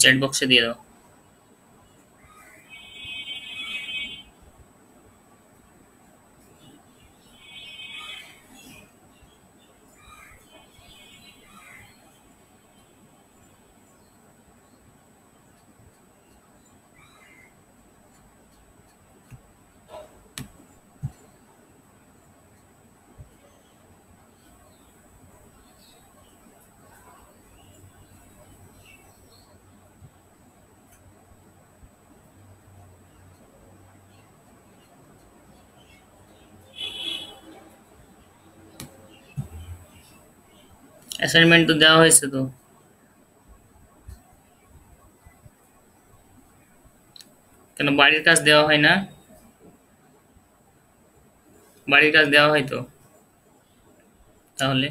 Chat বক্সে দিয়ে দাও। অ্যাসাইনমেন্ট তো দেওয়া হয়েছে তো, কেন বাড়ির কাজ দেওয়া হয় না? বাড়ির কাজ দেওয়া হয় তো, তাহলে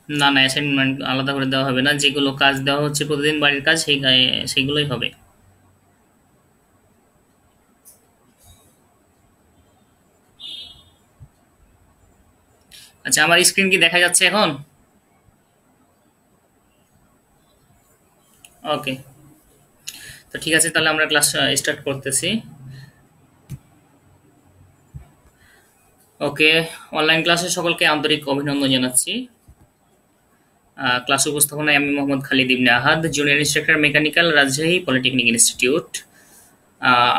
না না, অ্যাসাইনমেন্ট আলাদা করে দেওয়া হবে না, যেগুলো কাজ দেওয়া হচ্ছে প্রতিদিন বাড়ির কাজ সেইগুলোই হবে। আচ্ছা, আমার স্ক্রিন কি দেখা যাচ্ছে এখন? ওকে, তো ঠিক আছে, তাহলে আমরা ক্লাস স্টার্ট করতেছি। ওকে, অনলাইন ক্লাসে সকলকে আন্তরিক অভিনন্দন জানাচ্ছি। ক্লাস উপস্থাপনায় আমি Mohammad Khalid Ibne Ahad, junior instructor mechanical, Rajshahi polytechnic institute.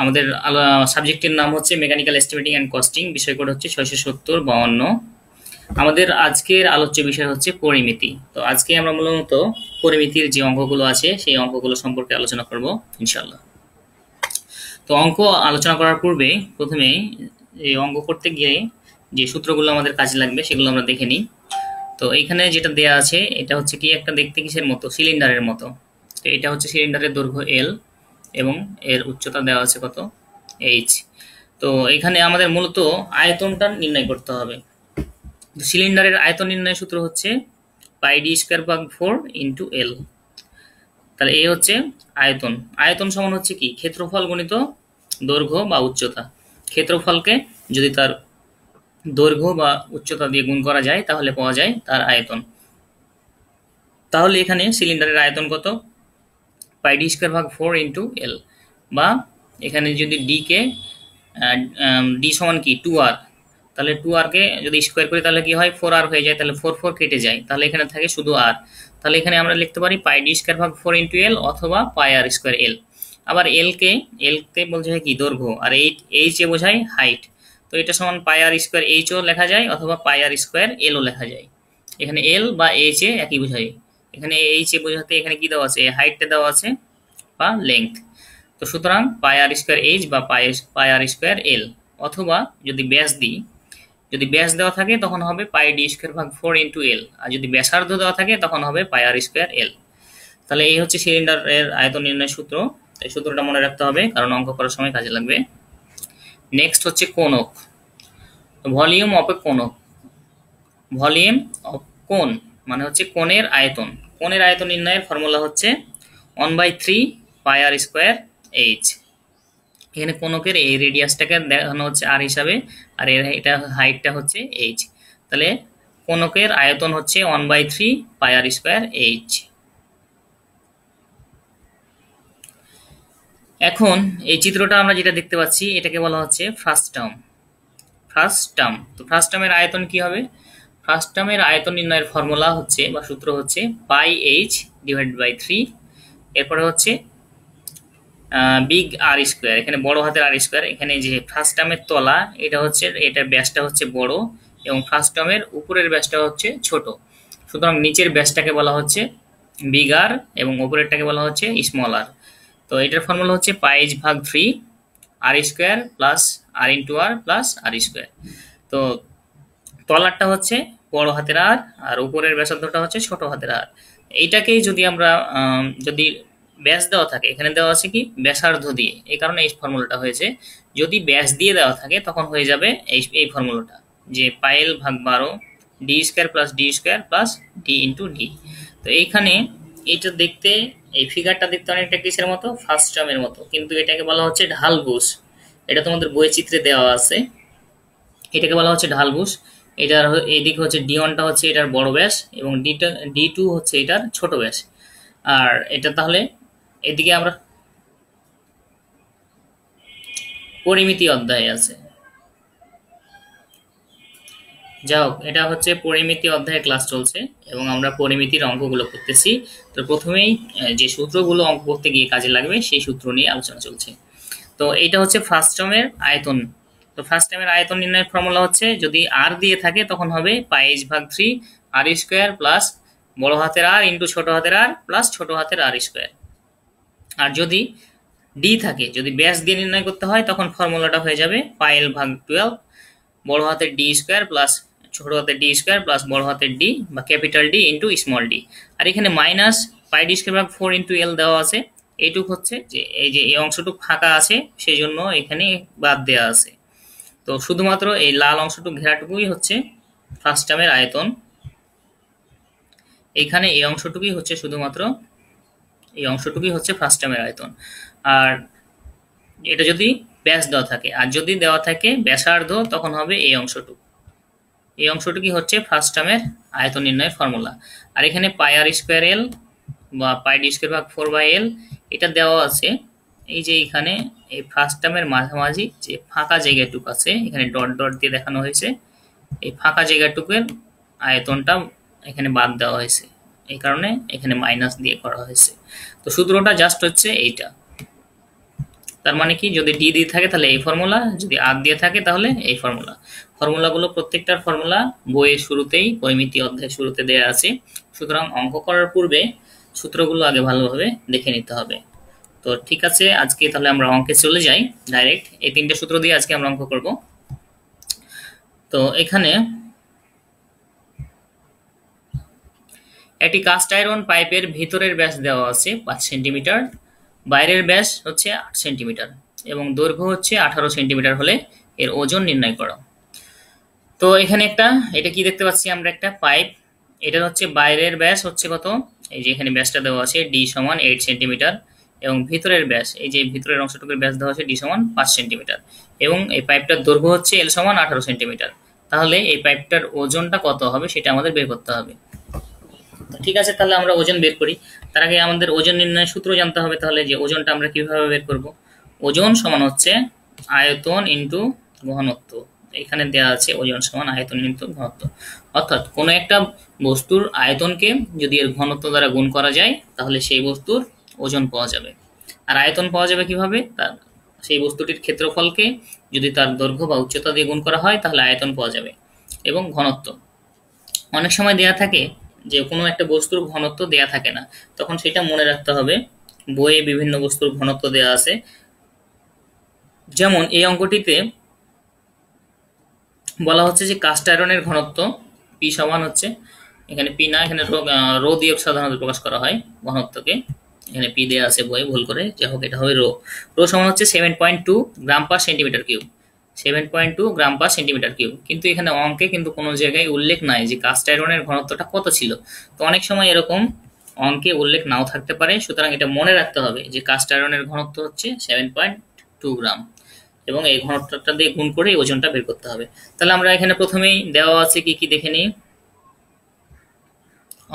আমাদের সাবজেক্টের নাম হচ্ছে মেকানিক্যাল এস্টিমেটিং অ্যান্ড কস্টিং, বিষয় কোড হচ্ছে 670-52। আমাদের আজকের আলোচ্য বিষয় হচ্ছে পরিমিতি। তো আজকে আমরা মূলত পরিমিতির যে অঙ্কগুলো আছে সেই অঙ্কগুলো সম্পর্কে আলোচনা করব ইনশাল্লাহ। তো অঙ্ক আলোচনা করার পূর্বে প্রথমে এই অঙ্ক করতে গিয়ে যে সূত্রগুলো আমাদের কাজে লাগবে সেগুলো আমরা দেখে নিই। তো এইখানে যেটা দেয়া আছে এটা হচ্ছে কি একটা দেখতে কিসের মতো, সিলিন্ডারের মতো। তো এটা হচ্ছে সিলিন্ডারের দৈর্ঘ্য এল এবং এর উচ্চতা দেওয়া আছে কত, এইচ। তো এখানে আমাদের মূলত আয়তনটা নির্ণয় করতে হবে। সিলিন্ডারের আয়তন নির্ণয়ের সূত্র হচ্ছে পাই ডি স্কোয়ার ভাগ 4 ইন্টু এল। তাহলে এই হচ্ছে আয়তন। আয়তন সমান হচ্ছে কি, ক্ষেত্রফল গণিত দৈর্ঘ্য বা উচ্চতা। ক্ষেত্রফলকে যদি তার দৈর্ঘ্য বা উচ্চতা দিয়ে গুণ করা যায় তাহলে পাওয়া যায় তার আয়তন। তাহলে এখানে সিলিন্ডারের আয়তন কত, পাই ডি স্কোয়ার ভাগ 4 ইন্টু এল। বা এখানে যদি ডি কে ডি সমান কি 2r, তাহলে 2r কে যদি স্কোয়ার করি তাহলে কি হয়, 4r হয়ে যায়, তাহলে 4 কেটে যায়, তাহলে এখানে থাকে শুধু r। তাহলে এখানে আমরা লিখতে পারি পাই ডি স্কোয়ার ভাগ 4 ইন্টু এল অথবা পাই আর স্কোয়ার এল। আবার এল কে বোঝায় কি দৈর্ঘ্য, আর এইচ এ বোঝায় হাইট। তো এটা সমান পাই আর স্কোয়ার এইচও লেখা যায় অথবা পাই আর স্কোয়ার এলও লেখা যায়। এখানে এল বা এইচ এ একই বোঝায়। এখানে এইচ এ বোঝাতে এখানে কি দেওয়া আছে, হাইটটা দেওয়া আছে বা লেংথ। তো সুতরাং পাই আর স্কোয়ার এইচ বা পাই আর স্কোয়ার এল। অথবা যদি ব্যাস দিই, যদি ব্যাস দেওয়া থাকে তখন হবে পাই ডি স্কোয়ার ভাগ 4 ইন্টু এল, আর যদি ব্যাসার্ধ দেওয়া থাকে তখন হবে পাই আর স্কোয়ার এল। তাহলে এই হচ্ছে সিলিন্ডারের আয়তন নির্ণয় সূত্র। এই সূত্রটা মনে রাখতে হবে কারণ অঙ্ক করার সময় কাজে লাগবে। নেক্সট হচ্ছে কোণক। ভলিউম অফ এ কোণক। ভলিউম অফ কোণ মানে হচ্ছে কোণের আয়তন। কোণের আয়তন নির্ণয়ের ফর্মুলা হচ্ছে 1/3 পাই আর স্কোয়ার এইচ। এখানে কোণকের এই রেডিয়াসটাকে দেখানো হচ্ছে আর হিসাবে, আর এটা হাইটটা হচ্ছে এইচ। তাহলে কোণকের আয়তন হচ্ছে 1/3 পাই আর স্কোয়ার এইচ। এখন এই চিত্রটা আমরা যেটা দেখতে পাচ্ছি এটাকে বলা হচ্ছে ফার্স্ট টার্ম। ফার্স্ট টার্ম, তো ফার্স্ট টার্মের আয়তন কি হবে? ফার্স্ট টার্মের আয়তন নির্ণয়ের ফর্মুলা হচ্ছে বা সূত্র হচ্ছে পাই এইচ ডিভাইড বাই 3। এরপরে হচ্ছে বিগ আর স্কোয়ার, এখানে বড় হাতের আর স্কোয়ার। এখানে যে ফার্স্ট টার্মের তলা এটা হচ্ছে, এটার ব্যাসটা হচ্ছে বড় এবং ফার্স্ট টার্মের উপরের ব্যাসটা হচ্ছে ছোট। সুতরাং নিচের ব্যাসটাকে বলা হচ্ছে বিগ আর এবং উপরেরটাকে বলা হচ্ছে স্মল আর। তো এটার ফর্মুলা হচ্ছে পাইজ ভাগ 3 আর স্কোয়ার প্লাস আর ইন্টু আর প্লাস আর স্কোয়ার। তো তলারটা হচ্ছে বড় হাতের আর আর উপরের ব্যাসার্ধটা হচ্ছে ছোট হাতের আর। এইটাকেই যদি আমরা যদি ব্যাস দেওয়া থাকে, এখানে দেওয়া আছে কি ব্যাসার্ধ দিয়ে, এই কারণে এই ফর্মুলাটা হয়েছে। যদি ব্যাস দিয়ে দেওয়া থাকে তখন হয়ে যাবে এই ফর্মুলাটা, যে পাইল ভাগ 12 D square plus D square plus D into D. তো এইখানে এইটা দেখতে, এই ফিগারটা দেখতে অনেকটা কিসের মতো, ফার্স্ট টার্মের মতো, কিন্তু এটাকে বলা হচ্ছে ঢালভুজ। এটা তোমাদের বই চিত্রে দেওয়া আছে। এটাকে বলা হচ্ছে ঢালবুশ। এটার এইদিকে হচ্ছে D1টা হচ্ছে এটার বড় ব্যাস এবং D2 হচ্ছে এটার ছোট ব্যাস। আর এটা তাহলে এদিকে আমরা পরিমিতি অধ্যায়ে আছে। যাই হোক, এটা হচ্ছে পরিমিতি অধ্যায়ে ক্লাস চলছে এবং আমরা পরিমিতির অঙ্কগুলো করতেছি। তো প্রথমেই যে সূত্রগুলো অঙ্ক করতে গিয়ে কাজে লাগবে সেই সূত্র নিয়ে আলোচনা চলছে। তো এটা হচ্ছে ফার্স্ট টার্মের আয়তন। তো ফার্স্ট টার্মের আয়তন নির্ণয়ের ফর্মুলা হচ্ছে যদি আর দিয়ে থাকে তখন হবে πh/3 আর স্কোয়ার প্লাস বড় হাতের আর ইন্টু ছোট হাতের আর প্লাস ছোট হাতের আর স্কোয়ার। আর যদি ডি থাকে, যদি ব্যাস দিয়ে নির্ণয় করতে হয়, তখন ফর্মুলাটা হয়ে যাবে πl/12 বড় হাতের ডি স্কোয়ার প্লাস ছোট হাতের ডি স্কোয়ার প্লাস বড় হাতের ডি বা capital D into small D. আর এখানে মাইনাস πd²/4 ইন্টু এল দেওয়া আছে। এইটুক হচ্ছে যে এই অংশটুক ফাঁকা আছে, সেই জন্য এখানে বাদ দেওয়া আছে। তো শুধুমাত্র এই লাল অংশটুক ঘেরাটুকুই হচ্ছে ফার্স্ট টার্মের আয়তন। এইখানে এই অংশটুকুই হচ্ছে শুধুমাত্র এই অংশটুকুই হচ্ছে ফার্স্ট টার্মের আয়তন। আর এটা যদি ব্যাস দেওয়া থাকে, আর যদি দেওয়া থাকে ব্যাসার্ধ, তখন হবে এই অংশটুকু। এই অংশটুকুই হচ্ছে ফার্স্ট টার্মের আয়তন নির্ণয়ের ফর্মুলা। আর এখানে πr² বা πd²/4/l এটা দেওয়া আছে। এই যে এখানে এই ফার্স্ট টার্মের মাঝামাঝি যে ফাঁকা জায়গাটুকু আছে, এখানে ডট ডট দিয়ে দেখানো হয়েছে, এই ফাঁকা জায়গাটুকুর আয়তনটা এখানে বাদ দেওয়া হয়েছে, এই কারণে এখানে মাইনাস দিয়ে করা হয়েছে। তো সূত্রটা জাস্ট হচ্ছে এইটা। তার মানে কি, যদি ডি দিয়ে থাকে তাহলে এই ফর্মুলা, যদি আর দিয়ে থাকে তাহলে এই ফর্মুলা। ফর্মুলাগুলো প্রত্যেকটার ফর্মুলা বইয়ের শুরুতেই পরিমিতি অধ্যায়ের শুরুতে দেওয়া আছে। সুতরাং অঙ্ক করার পূর্বে সূত্রগুলো আগে ভালোভাবে দেখে নিতে হবে। তো ঠিক আছে, আজকে তাহলে আমরা অঙ্কে চলে যাই ডাইরেক্ট। এই তিনটে সূত্র দিয়ে আজকে আমরা অঙ্ক করব। তো এখানে একটি কাস্ট আয়রন পাইপের ভিতরের ব্যাস দেওয়া আছে 5 সেন্টিমিটার, বাইরের ব্যাস হচ্ছে 8 সেন্টিমিটার এবং দৈর্ঘ্য হচ্ছে 18 সেন্টিমিটার হলে এর ওজন নির্ণয় করো। তো এখানে এটা কি দেখতে পাচ্ছি আমরা, একটা পাইপ। এটা হচ্ছে বাইরের ব্যাস হচ্ছে কত, এই যে এখানে ব্যাসটা দেওয়া আছে D = 8 সেন্টিমিটার এবং ভিতরের ব্যাস, এই যে ভিতরের অংশটুকুর ব্যাস দেওয়া আছে D = 5 সেন্টিমিটার এবং এই পাইপটার দৈর্ঘ্য হচ্ছে L = 18 সেন্টিমিটার। তাহলে এই পাইপটার ওজনটা কত হবে সেটা আমাদের বের করতে হবে। ঠিক আছে, তাহলে আমরা ওজন বের করি। তার আগে আমাদের ওজন নির্ণয়ের সূত্র জানতে হবে। তাহলে যে ওজনটা আমরা কিভাবে বের করব, ওজন সমান হচ্ছে আয়তন ইন্টু ঘনত্ব। এখানে দেওয়া আছে ওজন সমান আয়তন ইন্টু ঘনত্ব। অর্থাৎ কোনো একটা বস্তুর আয়তনকে যদি এর ঘনত্ব দ্বারা গুণ করা যায় তাহলে সেই বস্তুর ওজন পাওয়া যাবে। আর আয়তন পাওয়া যাবে কিভাবে, তার সেই বস্তুটির ক্ষেত্রফলকে যদি তার দৈর্ঘ্য বা উচ্চতা দিয়ে গুণ করা হয় তাহলে আয়তন পাওয়া যাবে। এবং ঘনত্ব অনেক সময় দেয়া থাকে যে কোনো একটা বস্তুর ঘনত্ব দেয়া থাকে না, তখন সেটা মনে রাখতে হবে। বইয়ে বিভিন্ন বস্তুর ঘনত্ব দেয়া আছে। যেমন এই অঙ্কটিতে বলা হচ্ছে যে কাস্ট আয়রনের ঘনত্ব P সমান হচ্ছে, এখানে P না, এখানে রো দিয়ে সাধারণত প্রকাশ করা হয় ঘনত্বকে। এখানে P দেওয়া আছে বইয়ে ভুল করে, যাই হোক এটা হবে রো সমান হচ্ছে 7.2 গ্রাম পার সেন্টিমিটার কিউব। 7.2 গ্রাম পার সেন্টিমিটার কিউব। কিন্তু এখানে অঙ্কে কিন্তু কোনো জায়গায় উল্লেখ নাই যে কাস্ট আয়রনের ঘনত্বটা কত ছিল। তো অনেক সময় এরকম অঙ্কে উল্লেখ নাও থাকতে পারে, সুতরাং এটা মনে রাখতে হবে যে কাস্ট আয়রনের ঘনত্ব হচ্ছে 7.2 গ্রাম এবং এই ঘনত্বটা দিয়ে গুণ করে ওজনটা বের করতে হবে। তাহলে আমরা এখানে প্রথমেই দেওয়া আছে কি কি দেখে নিই।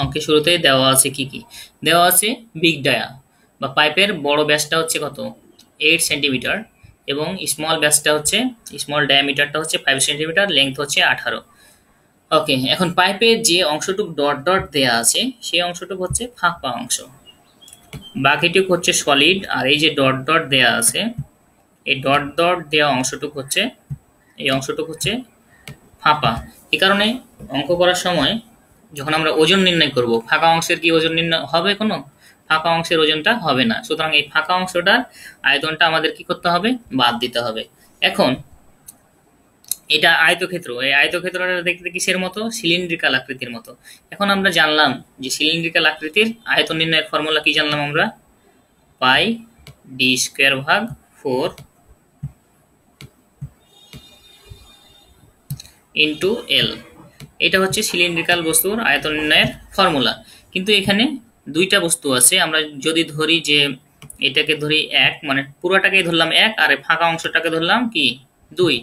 অঙ্কের শুরুতেই দেওয়া আছে কি কি দেওয়া আছে, বিগ ডায়া বা পাইপের বড় ব্যাসটা হচ্ছে কত 8 সেন্টিমিটার এবং স্মল ব্যাসটা হচ্ছে, স্মল ডায়ামিটারটা হচ্ছে 5 সেন্টিমিটার, লেংথ হচ্ছে 18। ওকে, এখন পাইপের যে অংশটুক ডট ডট দেয়া আছে সেই অংশটুক হচ্ছে ফাঁকা অংশ, বাকিটুক হচ্ছে সলিড। আর এই যে ডট ডট দেয়া আছে, এই ডট ডট দেওয়া অংশটুক হচ্ছে, এই অংশটুক হচ্ছে ফাঁপা। এই কারণে অঙ্ক করার সময় যখন আমরা ওজন নির্ণয় করব, ফাঁকা অংশের কি ওজন নির্ণয় হবে, কোনো ফাঁকা অংশের ওজনটা হবে না। সুতরাং এই ফাঁকা অংশটার আয়তনটা আমাদের কি করতে হবে, বাদ দিতে হবে। এখন এটা আয়তক্ষেত্র, এই আয়তক্ষেত্রটা দেখতে কিসের মতো, সিলিন্ড্রিক্যাল আকৃতির মতো। এখন আমরা জানলাম যে সিলিন্ড্রিক্যাল আকৃতির আয়তন নির্ণয়ের ফর্মুলা কি জানলাম আমরা, πd²/4 ইন্টু এল। এটা হচ্ছে সিলিন্ড্রিক্যাল বস্তুর আয়তন নির্ণয়ের ফর্মুলা। কিন্তু এখানে দুইটা বস্তু আছে, আমরা যদি ধরি যে এটাকে ধরি 1, মানে পুরোটাকেই ধরলাম 1 আর ফাঁকা অংশটাকে ধরলাম কি 2,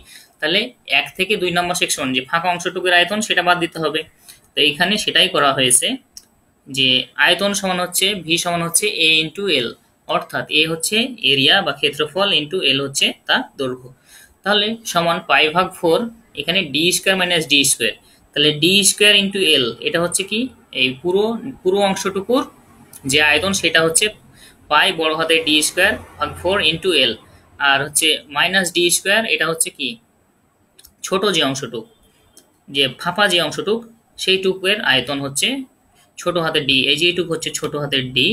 তাহলে 1 থেকে 2 নম্বর সেকশন যে ফাঁকা অংশটুকুর আয়তন সেটা বাদ দিতে হবে। তো এইখানে সেটাই করা হয়েছে, যে আয়তন সমান হচ্ছে ভি সমান হচ্ছে এ ইন্টু এল, অর্থাৎ এ হচ্ছে এরিয়া বা ক্ষেত্রফল ইন্টু এল হচ্ছে তার দৈর্ঘ্য। তাহলে সমান পাই ভাগ 4, এখানে D square minus D square, তাহলে ডি স্কোয়ার ইন্টু এল এটা হচ্ছে কি এই পুরো পুরো অংশটুকুর যে আয়তন সেটা হচ্ছে পাই বড় হাতে ডি স্কোয়ার ভাগ 4 ইন্টু এল, আর হচ্ছে মাইনাস ডি স্কোয়ার এটা হচ্ছে কি ছোট যে অংশটুক, যে ফাঁপা যে অংশটুক সেইটুকের আয়তন হচ্ছে ছোট হাতের ডি, এই যে এইটুক হচ্ছে ছোট হাতের ডি।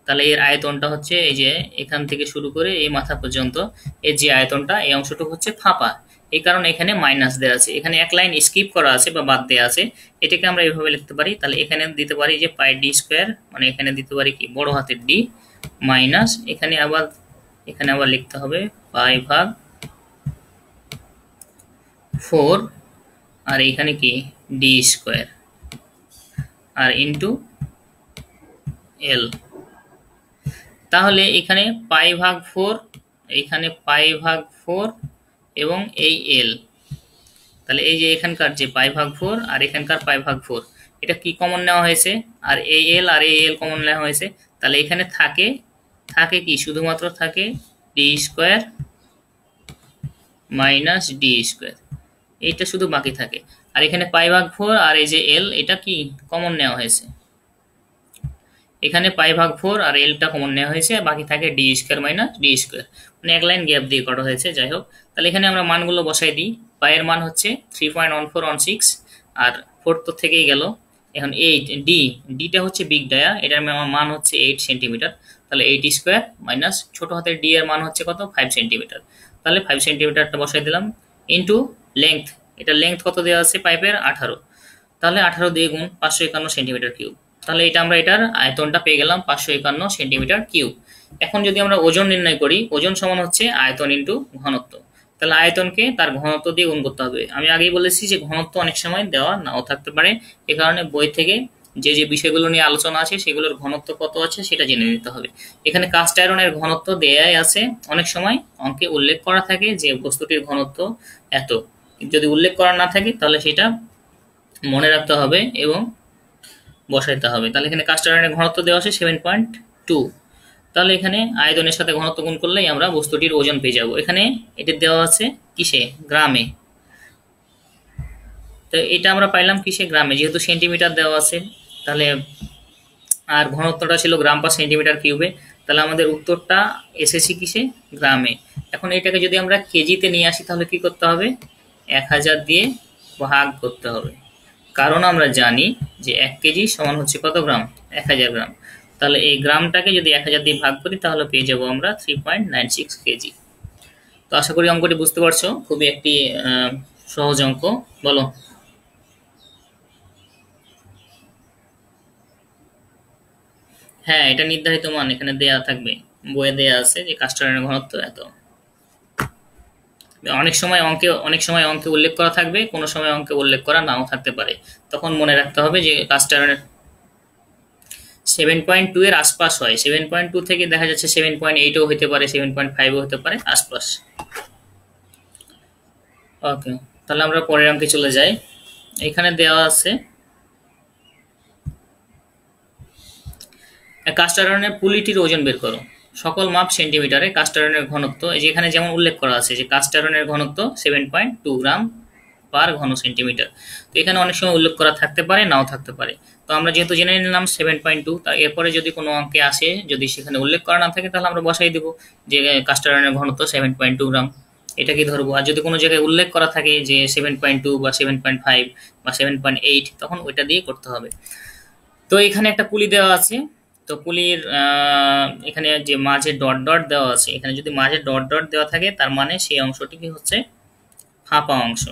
তাহলে এর আয়তনটা হচ্ছে এই যে এখান থেকে শুরু করে এই মাথা পর্যন্ত এর যে আয়তনটা এই অংশটুকু হচ্ছে ফাঁপা, এই কারণে এখানে মাইনাস দেওয়া আছে, এখানে এক লাইন স্কিপ করা আছে বা বাদ দেওয়া আছে। এটাকে আমরা এইভাবে লিখতে পারি, তাহলে এখানে দিতে পারি যে পাই ডি স্কোয়ার, মানে এখানে দিতে পারি কি বড় হাতের ডি মাইনাস এখানে আবার লিখতে হবে পাই ভাগ 4, আর এখানে কি ডি স্কোয়ার আর ইন্টু এল। তাহলে এখানে পাই ভাগ 4, এইখানে পাই ভাগ 4 এবং এই এল, তাহলে এই যে এখানকার যে পাই ভাগ 4 আর এখানকার পাই ভাগ 4 এটা কি কমন নেওয়া হয়েছে, আর এই এল আর এই এল কমন নেওয়া হয়েছে। তাহলে এখানে থাকে কি শুধুমাত্র থাকে D square minus D square, এইটা শুধু বাকি থাকে। আর এখানে পাই ভাগ 4 আর এই যে এল এটা কি কমন নেওয়া হয়েছে, এখানে পাই ভাগ 4 আর এলটা কমন নেওয়া হয়েছে, বাকি থাকে D square minus D square, মানে এক লাইন গ্যাপ দিয়ে করা হয়েছে। যাই হোক, তাহলে এখানে আমরা মানগুলো বসাই দিই। পায়ের মান হচ্ছে 3.1416 আর 4 তো থেকেই গেল। এখন 8 ডিটা হচ্ছে বিগ ডায়া, এটার মান হচ্ছে 8 সেন্টিমিটার, তাহলে 8 স্কোয়ার মাইনাস ছোট হাতের ডি এর মান হচ্ছে কত 5 সেন্টিমিটার, তাহলে 5 সেন্টিমিটারটা বসাই দিলাম ইন্টু লেংথ, এটা লেংথ কত দেওয়া আছে পাইপের 18, তাহলে 18 দিয়ে গুণ 551 সেন্টিমিটার কিউব, তাহলে এটা আমরা এটার আয়তনটা পেয়ে গেলাম 551 সেন্টিমিটার কিউব। এখন যদি আমরা ওজন নির্ণয় করি, ওজন সমান হচ্ছে আয়তন ইন্টু ঘনত্ব, তাহলে আয়তনকে তার ঘনত্ব দিয়ে গুণ করতে হবে। আমি আগেই বলেছি যে ঘনত্ব অনেক সময় দেওয়া নাও থাকতে পারে, এ কারণে বই থেকে যে যে বিষয়গুলো নিয়ে আলোচনা আছে সেগুলোর ঘনত্ব কত আছে সেটা জেনে নিতে হবে। এখানে কাস্ট আয়রনের ঘনত্ব দেয়াই আছে, অনেক সময় অঙ্কে উল্লেখ করা থাকে যে বস্তুটির ঘনত্ব এত, যদি উল্লেখ করা না থাকে তাহলে সেটা মনে রাখতে হবে এবং বসাইতে হবে। তাহলে এখানে কাস্ট আয়রনের ঘনত্ব দেওয়া আছে 7.2, তাহলে এখানে আয়তনের সাথে ঘনত্ব গুণ করলেই আমরা বস্তুটির ওজন পেয়ে যাব। এখানে এটা দেওয়া আছে কিসে, গ্রামে, তো এটা আমরা পাইলাম কিসে, গ্রামে, যেহেতু সেন্টিমিটার দেওয়া আছে, তাহলে আর ঘনত্বটা ছিল গ্রাম পার সেন্টিমিটার কিউবে, তাহলে আমাদের উত্তরটা এসেছে কিসে, গ্রামে। এখন এটাকে যদি আমরা কেজিতে নিয়ে আসি তাহলে কি করতে হবে, 1000 দিয়ে ভাগ করতে হবে, কারণ আমরা জানি যে 1 কেজি সমান হচ্ছে কত গ্রাম, 1000 গ্রাম। তাহলে এই গ্রামটাকে যদি 1000 দিয়ে ভাগ করি তাহলে পেয়ে যাবো আমরা 3.96 কেজি। তো আশা করি অঙ্কটি বুঝতে পারছো, খুবই একটি সহজ অঙ্ক। বলো। হ্যাঁ, এটা নির্ধারিত মান এখানে দেয়া থাকবে, বইয়ে দেয়া আছে যে কাস্ট আয়রনের ঘনত্ব এত। অনেক সময় অঙ্কে উল্লেখ করা থাকবে, কোনো সময় অঙ্কে উল্লেখ করা নাও থাকতে পারে, তখন মনে রাখতে হবে যে কাস্ট আয়রনের 7.2 এর আশপাশ হয়, 7.2 থেকে দেখা যাচ্ছে 7.8ও হতে পারে, 7.5ও হতে পারে আশপাশ। ওকে, তাহলে আমরা পরের অঙ্কে চলে যাই। এখানে দেওয়া আছে কাস্ট আয়রনের পুলিটির ওজন বের করো, সকল মাপ সেন্টিমিটারে কাস্ট আয়রনের ঘনত্ব, এই যে এখানে যেমন উল্লেখ করা আছে যে কাস্ট আয়রনের ঘনত্ব 7.2 গ্রাম পার ঘন সেন্টিমিটার। তো এখানে অনেক সময় উল্লেখ করা থাকতে পারে নাও থাকতে পারে, তো আমরা যেহেতু জেনে নিলাম 7.2, তা এরপরে যদি কোনো অঙ্কে আসে যদি সেখানে উল্লেখ করা না থাকে তাহলে আমরা বসাই দেবো যে কাস্ট আয়রনের ঘনত্ব 7.2 গ্রাম, এটাকে ধরবো। আর যদি কোনো জায়গায় উল্লেখ করা থাকে যে 7.2 বা 7.5 বা 7.8 তখন ওইটা দিয়ে করতে হবে। তো এখানে একটা পুলি দেওয়া আছে, তো পুলির এখানে যে মাঝে ডট ডট দেওয়া আছে, এখানে যদি মাঝে ডট ডট দেওয়া থাকে তার মানে সেই অংশটি কি হচ্ছে ফাঁপা অংশ,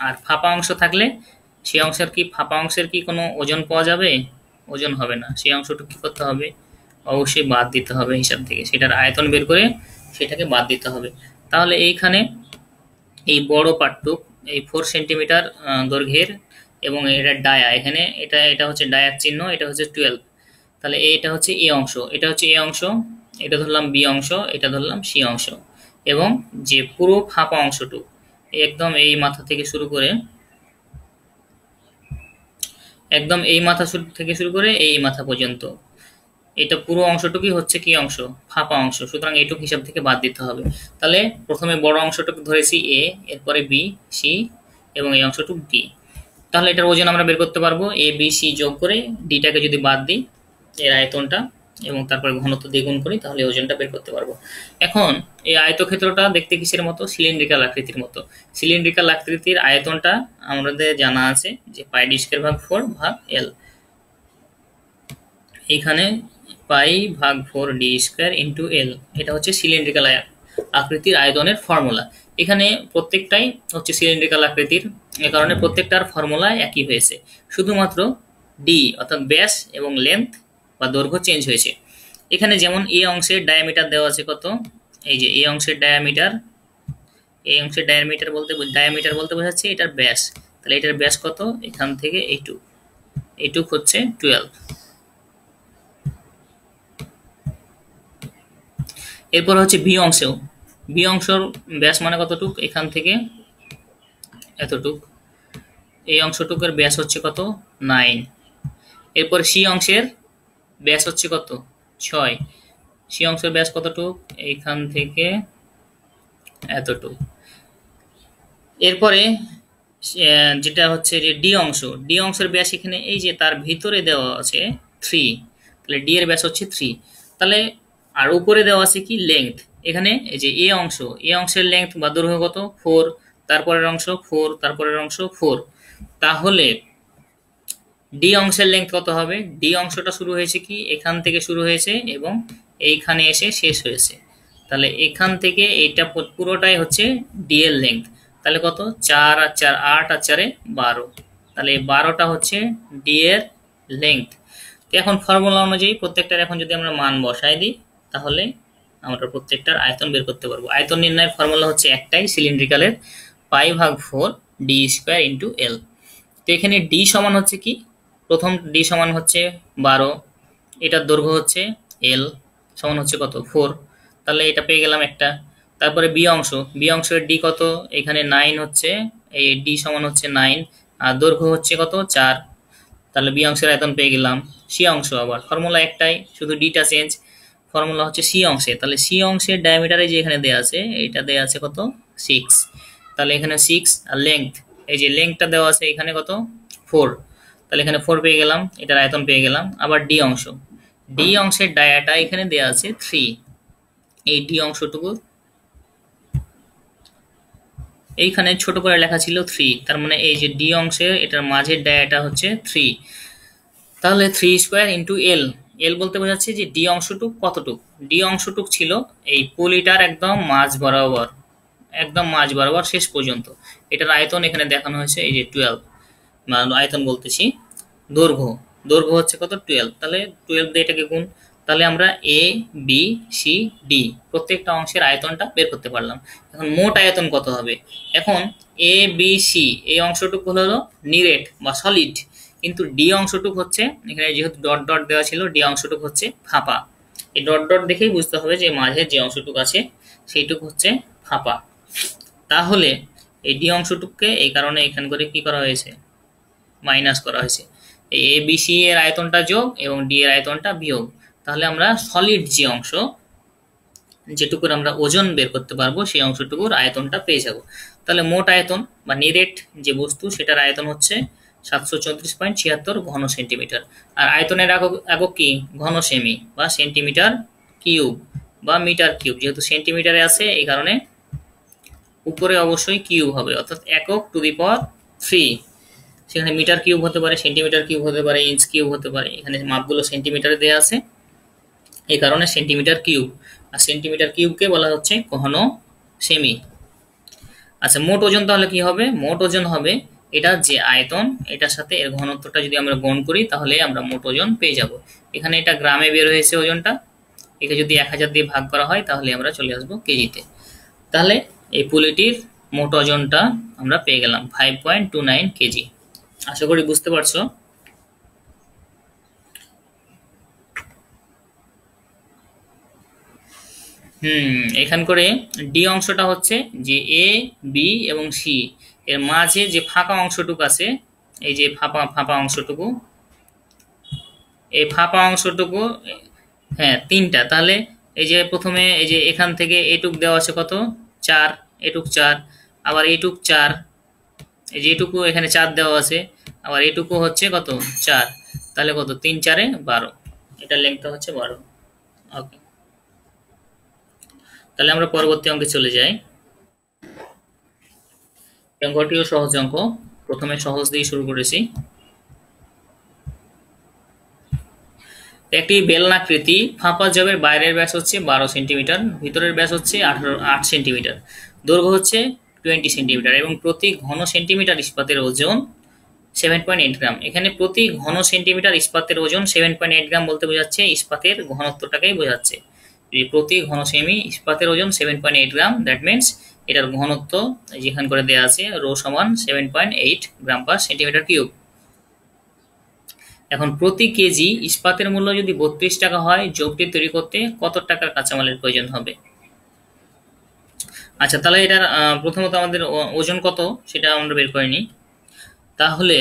আর ফাঁপা অংশ থাকলে সেই ফাঁপা অংশের কি কোনো ওজন পাওয়া যাবে, ওজন হবে না, সেই অংশটুকু কি করতে হবে, অবশ্যই বাদ দিতে হবে হিসাব থেকে, সেটার আয়তন বের করে সেটাকে বাদ দিতে হবে। তাহলে এইখানে এই বড় পার্টটুক এই 4 সেন্টিমিটার দৈর্ঘ্যের এবং এটা ডায়া, এখানে এটা হচ্ছে ডায়ার চিহ্ন, এটা হচ্ছে 12, তাহলে এটা হচ্ছে এ অংশ, এটা হচ্ছে এ অংশ, এটা ধরলাম বি অংশ, এটা ধরলাম সি অংশ, এবং যে পুরো ফাঁপা অংশটুক একদম এই মাথা থেকে শুরু করে এই মাথা পর্যন্ত, এটা পুরো অংশটুকুই হচ্ছে কি অংশ, ফাঁপা অংশ। সুতরাং এইটুকু হিসাব থেকে বাদ দিতে হবে। তাহলে প্রথমে বড় অংশটুকু ধরেছি এ, এরপরে বি, সি এবং এই অংশটুকু ডি। তাহলে এটার ওজন আমরা বের করতে পারবো, এ বি সি যোগ করে ডিটাকে যদি বাদ দিই এর আয়তনটা এবং তারপরে ঘনত্ব দ্বিগুণ করি তাহলে ওজনটা বের করতে পারবো। এখন এই আয়তক্ষেত্রটা দেখতে কিসের মতো, সিলিন্ড্রিক্যাল আকৃতির মতো। সিলিন্ড্রিক্যাল আকৃতির আয়তনটা আমাদের জানা আছে যে পাই ডি স্কয়ার ভাগ 4 ভাগ এল। এখানে পাই ভাগ 4 ডি স্কয়ার ইন্টু এল, এটা হচ্ছে সিলিন্ড্রিক্যাল আকৃতির আয়তনের ফর্মুলা। এখানে প্রত্যেকটাই হচ্ছে সিলিন্ড্রিক্যাল আকৃতির, এ কারণে প্রত্যেকটার ফর্মুলা একই হয়েছে, শুধুমাত্র ডি অর্থাৎ ব্যাস এবং লেন্থ বা দৈর্ঘ্য চেঞ্জ হয়েছে। এখানে যেমন এই অংশের ডায়ামিটার দেওয়া আছে কত, এই যে এই অংশের ডায়ামিটার বলতে বোঝাচ্ছে এটার ব্যাস। তাহলে এটার ব্যাস কত, এখান থেকে এইটুক হচ্ছে 12। এরপর হচ্ছে বি অংশের ব্যাস মানে কতটুক, এখান থেকে এতটুক, এই অংশটুকের ব্যাস হচ্ছে কত 9। এরপর সি অংশের ব্যাস হচ্ছে কত 6, সি অংশের ব্যাস কতটুক, এইখান থেকে এতটুক। এরপরে যেটা হচ্ছে যে ডি অংশের ব্যাস এখানে এই যে তার ভিতরে দেওয়া আছে 3, তাহলে ডি এর ব্যাস হচ্ছে 3। তাহলে আর উপরে দেওয়া আছে কি লেংথ, এখানে এই যে এ অংশের লেংথ বা দৈর্ঘ্য কত 4, তারপরের অংশ 4, তারপরের অংশ 4। তাহলে ডি অংশের লেংথ কত হবে, ডি অংশটা শুরু হয়েছে কি এখান থেকে শুরু হয়েছে এবং এইখানে এসে শেষ হয়েছে। তাহলে এখান থেকে এইটা পুরোটাই হচ্ছে ডি এর লেংথ। তাহলে কত 4 আর 4 8 আর 4 12, তাহলে এই 12টা হচ্ছে ডি এর লেংথ। এখন ফর্মুলা অনুযায়ী প্রত্যেকটার এখন যদি আমরা মান বসাই দিই তাহলে আমরা প্রত্যেকটার আয়তন বের করতে পারবো। আয়তন নির্ণয়ের ফর্মুলা হচ্ছে একটাই, সিলিন্ড্রিক্যালের পাই ভাগ 4 ডি স্কয়ার ইন্টু এল। তো এখানে ডি সমান হচ্ছে কি, প্রথম ডি সমান হচ্ছে 12, এটার দৈর্ঘ্য হচ্ছে এল সমান হচ্ছে কত 4, তাহলে এটা পেয়ে গেলাম একটা। তারপরে বি অংশের ডি কত, এখানে 9 হচ্ছে, এই ডি সমান হচ্ছে 9 আর দৈর্ঘ্য হচ্ছে কত 4, তাহলে বি অংশের আয়তন পেয়ে গেলাম। সি অংশ আবার ফর্মুলা একটাই, শুধু ডিটা চেঞ্জ, ফর্মুলা হচ্ছে সি অংশে। তাহলে সি অংশের ডায়ামিটারে যে এখানে দেওয়া আছে এইটা দেওয়া আছে কত 6, তাহলে এখানে 6 আর লেংথ, এই যে লেংথটা দেওয়া আছে এখানে কত 4, তাহলে এখানে 4 পেয়ে গেলাম, এটার আয়তন পেয়ে গেলাম। আবার ডি অংশের ডায়াটা এখানে দেওয়া আছে 3, এই ডি অংশটুকু এইখানে ছোট করে লেখা ছিল 3, তার মানে এই যে ডি অংশের এটার মাঝের ডায়াটা হচ্ছে 3। তাহলে 3 স্কয়ার ইন্টু এল, এল বলতে বোঝাচ্ছে যে ডি অংশটুক কতটুক, ডি অংশটুক ছিল এই পুলিটার একদম মাঝ বরাবর শেষ পর্যন্ত। এটার আয়তন এখানে দেখানো হয়েছে এই যে 12, আয়তন বলতেছি দৈর্ঘ্য হচ্ছে কত 12, তাহলে 12 দিয়ে এটাকে গুণ, তাহলে আমরা এ বি সি ডি প্রত্যেকটা অংশের আয়তনটা বের করতে পারলাম। এখন মোট আয়তন কত হবে, এখন এ বি সি এই অংশটুকু হলো নিরেট বা সলিড, কিন্তু ডি অংশটুক হচ্ছে এখানে যেহেতু ডট ডট দেওয়া ছিল ডি অংশটুক হচ্ছে ফাঁপা। এই ডট ডট দেখেই বুঝতে হবে যে মাঝে যে অংশটুক আছে সেইটুক হচ্ছে ফাঁপা। তাহলে এই ডি অংশটুককে এই কারণে এখান করে কি করা হয়েছে, মাইনাস করা হয়েছে। এই এ বি সি এর আয়তনটা যোগ এবং ডি এর আয়তনটা বিয়োগ, তাহলে আমরা সলিড যে অংশ যেটুকুর আমরা ওজন বের করতে পারবো সেই অংশটুকুর আয়তনটা পেয়ে যাব। তাহলে মোট আয়তন বা নিরেট যে বস্তু সেটার আয়তন হচ্ছে 734.76 ঘন সেন্টিমিটার। আর আয়তনের একক কি, ঘন সেমি বা সেন্টিমিটার কিউব বা মিটার কিউব, যেহেতু সেন্টিমিটারে আছে এই কারণে উপরে অবশ্যই কিউব হবে, অর্থাৎ একক টু দি পাওয়ার 3। সেখানে মিটার কিউব হতে পারে, সেন্টিমিটার কিউব হতে পারে, ইঞ্চ কিউব হতে পারে, এখানে মাপগুলো সেন্টিমিটারে দেওয়া আছে এই কারণে সেন্টিমিটার কিউব। আর সেন্টিমিটার কিউবকে বলা হচ্ছে ঘন সেমি। আচ্ছা, মোট ওজন তাহলে কি হবে, মোট ওজন হবে এটা যে আয়তন এটার সাথে এর ঘনত্বটা যদি আমরা গুণ করি তাহলে আমরা মোট ওজন পেয়ে যাব। এখানে এটা গ্রামে বের হয়েছে ওজনটা, একে যদি 1000 দিয়ে ভাগ করা হয় তাহলে আমরা চলে আসবো কেজিতে। তাহলে এই পুলিটির মোট ওজনটা আমরা পেয়ে গেলাম 5.29 কেজি। আশা করি বুঝতে পারছো। এখান করে ডি অংশটা হচ্ছে যে এ বি এবং সি এর মাঝে যে ফাঁকা অংশটুকু আছে, এই যে ফাঁপা ফাঁপা অংশটুকু, এই ফাঁপা অংশটুকু, হ্যাঁ তিনটা। তাহলে এই যে প্রথমে এই যে এখান থেকে এটুক দেওয়া আছে কত, 4, এটুক 4, আবার এটুক 4, এই যে এটুকু এখানে 4 দেওয়া আছে, আবার এটুকু হচ্ছে কত 4, তাহলে কত 3 4 12, এটার লেন্থটা হচ্ছে 12। ওকে, তাহলে আমরা পরবর্তী অঙ্কে চলে যাই। অঙ্কটিও সহজ অঙ্ক, প্রথমে সহজ দিয়ে শুরু করেছি। একটি বেলনাকৃতি ফাঁপা জবের বাইরের ব্যাস হচ্ছে 12 সেন্টিমিটার, ভিতরের ব্যাস হচ্ছে 8 সেন্টিমিটার, দৈর্ঘ্য হচ্ছে 20 সেন্টিমিটার এবং প্রতি ঘন সেন্টিমিটার ইস্পাতের ওজন 7.8 গ্রাম। এখানে প্রতি ঘন সেন্টিমিটার ইস্পাতের ওজন 7.8 গ্রাম বলতে বোঝাচ্ছে ইস্পাতের ঘনত্বটাকেই বোঝাচ্ছে। প্রতি ঘন সেমি ইস্পাতের ওজন 7.8 গ্রাম, দ্যাট মিনস এটার ঘনত্ব যেখানে করে দেওয়া আছে রো সমান 7.8 গ্রাম পার সেন্টিমিটার কিউব। এখন প্রতি কেজি ইস্পাতের মূল্য যদি 32 টাকা হয়, জবটি তৈরি করতে কত টাকার কাঁচামালের প্রয়োজন হবে? আচ্ছা, তাহলে এটার প্রথমত আমাদের ওজন কত সেটা আমরা বের করে নিই। তাহলে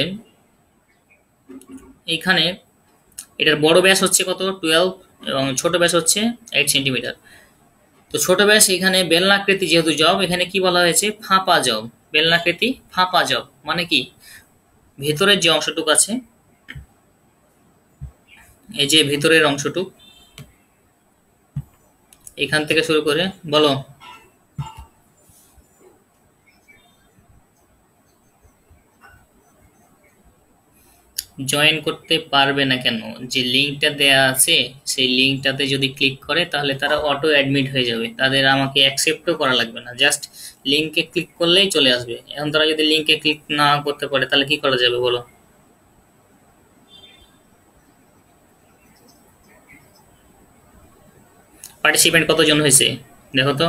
এইখানে এটার বড় ব্যাস হচ্ছে কত 12 এবং ছোট ব্যাস হচ্ছে 8 সেন্টিমিটার। তো ছোট ব্যাস এখানে বেলনাকৃতি যেহেতু জব, এখানে কি বলা হয়েছে ফাঁপা জব। বেলনাকৃতি ফাঁপা জব মানে কি, ভেতরের যে অংশটুকু আছে, এই যে ভেতরের অংশটুক, এখান থেকে শুরু করে বলো জয়েন করতে পারবে না কেন? যে লিঙ্কটা দেয়া আছে সেই লিঙ্কটাতে যদি ক্লিক করে তাহলে তারা অটো অ্যাডমিট হয়ে যাবে, তাদের আমাকে অ্যাকসেপ্টও করা লাগবে না, জাস্ট লিঙ্কে ক্লিক করলেই চলে আসবে। এখন তারা যদি লিঙ্কে ক্লিক না করতে পারে তাহলে কি করা যাবে বলো? পার্টিসিপেন্ট কতজন হয়েছে দেখো তো।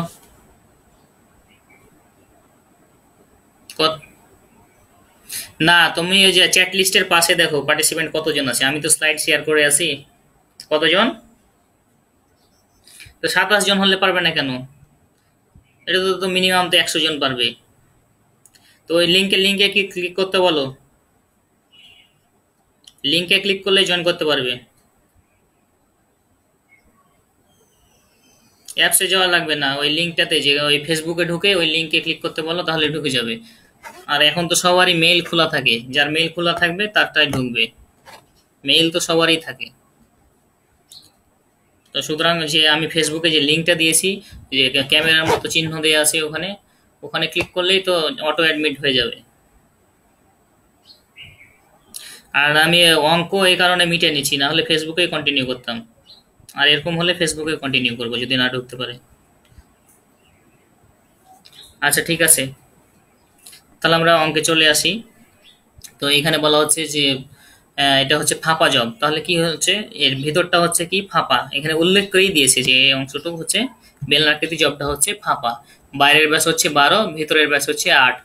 না, তুমি ওই যে চ্যাট লিস্টের পাশে দেখো পার্টিসিপেন্ট কতজন আছে, আমি তো স্লাইড শেয়ার করে আছি। কতজন? তো 27 জন হলে পারবে না কেন? এটা তো মিনিমাম তো 100 জন পারবে। তো ওই লিঙ্কে কি ক্লিক করতে বলো, লিঙ্কে ক্লিক করলে জয়েন করতে পারবে। অ্যাপসে যাওয়া লাগবে না, ওই লিঙ্কটাতে যে ওই ফেসবুকে ঢুকে ওই লিঙ্কে ক্লিক করতে বলো, তাহলে ঢুকে যাবে। আর এখন তো সবারই মেইল খোলা থাকে, যার মেইল খোলা থাকবে তারটাই ঢুকবে, মেইল তো সবারই থাকে। তো সুতরাং যে আমি ফেসবুকে যে লিঙ্কটা দিয়েছি, যে ক্যামেরার মতো চিহ্ন দেওয়া আছে ওখানে, ওখানে ক্লিক করলেই তো অটো অ্যাডমিট হয়ে যাবে। আর আমি অঙ্ক এই কারণে মিটে নিচ্ছি, না হলে ফেসবুকে কন্টিনিউ করতাম। আর এরকম হলে ফেসবুকে কন্টিনিউ করবো যদি না ঢুকতে পারে। আচ্ছা ঠিক আছে, তাহলে আমরা অঙ্কে চলে আসি। তো এখানে বলা হচ্ছে যে এটা হচ্ছে ফাঁপা জব, তাহলে কি হচ্ছে এর ভিতরটা হচ্ছে কি ফাঁপা, এখানে উল্লেখ করেই দিয়েছে যে এই অংশটুকু হচ্ছে বেলনাকৃতি জবটা হচ্ছে ফাঁপা, বাইরের ব্যাস হচ্ছে 12, ভিতরের ব্যাস হচ্ছে 8।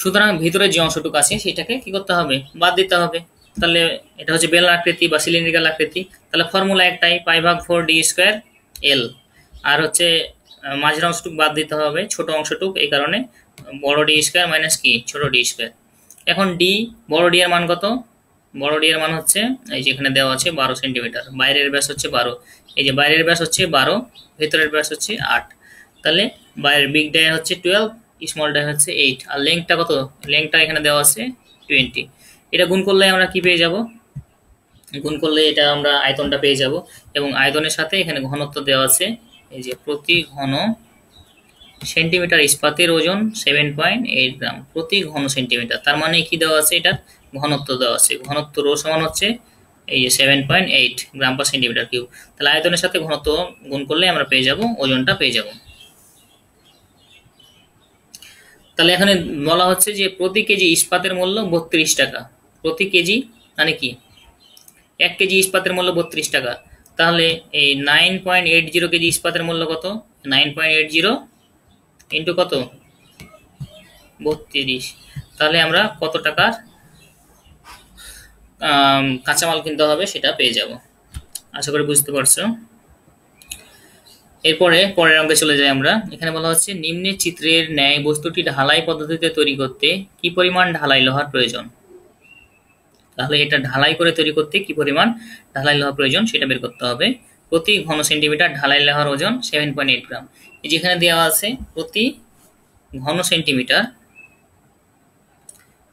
সুতরাং ভিতরের যে অংশটুকু আছে সেটাকে কি করতে হবে, বাদ দিতে হবে। তাহলে এটা হচ্ছে বেলনাকৃতি বা সিলিন্ড্রিক্যাল আকৃতি, তাহলে ফর্মুলা একটাই, π/4d² L। আর হচ্ছে মাঝের অংশটুকু বাদ দিতে হবে, ছোট অংশটুকু, এই কারণে বড় d² মাইনাস কি ছোট d²। এখন ডি, বড় ডি এর মান কত? বড় ডি এর মান হচ্ছে এই যে এখানে দেওয়া আছে 12 সেন্টিমিটার, বাইরের ব্যাস হচ্ছে 12, এই যে বাইরের ব্যাস হচ্ছে 12, ভেতরের ব্যাস হচ্ছে 8। তাহলে বাইরের বিগ ডাই হচ্ছে 12, স্মল ডাই হচ্ছে 8, আর লেংথটা কত? লেংথটা এখানে দেওয়া আছে 20। এটা গুণ করলে আমরা কি পেয়ে যাব? গুণ করলে এটা আমরা আয়তনটা পেয়ে যাব, এবং আয়তনের সাথে এখানে ঘনত্ব দেওয়া আছে, এই যে প্রতি ঘন সেন্টিমিটার ইস্পাতের ওজন 7.8 গ্রাম প্রতি ঘন সেন্টিমিটার। তার মানে কি দেওয়া আছে, এটার ঘনত্ব দেওয়া আছে, ঘনত্ব রো সমান হচ্ছে এই যে 7.8 গ্রাম পার সেন্টিমিটার কিউব। তাহলে আয়তনের সাথে ঘনত্ব গুণ করলে আমরা পেয়ে যাব ওজনটা পেয়ে যাব। তাহলে এখানে বলা হচ্ছে যে প্রতি কেজি ইস্পাতের মূল্য 32 টাকা। প্রতি কেজি মানে কি, 1 কেজি ইস্পাতের মূল্য 32 টাকা, তাহলে এই 9.80 কেজি ইস্পাতের মূল্য কত? 9.80 ইন্টু কত 32, তাহলে আমরা কত টাকার কাঁচামাল কিনতে হবে সেটা পেয়ে যাব। আশা করি বুঝতে পারছো। এরপরে পরের অঙ্কে চলে যাই আমরা। এখানে বলা হচ্ছে নিম্নের চিত্রের ন্যায় বস্তুটি ঢালাই পদ্ধতিতে তৈরি করতে কি পরিমাণ ঢালাই লোহার প্রয়োজন। তাহলে এটা ঢালাই করে তৈরি করতে কি পরিমাণ ঢালাই লোহা প্রয়োজন সেটা বের করতে হবে। প্রতি ঘন সেন্টিমিটার ঢালাই লোহার ওজন 7.8 গ্রাম। যেখানে দেওয়া আছে প্রতি ঘন সেন্টিমিটার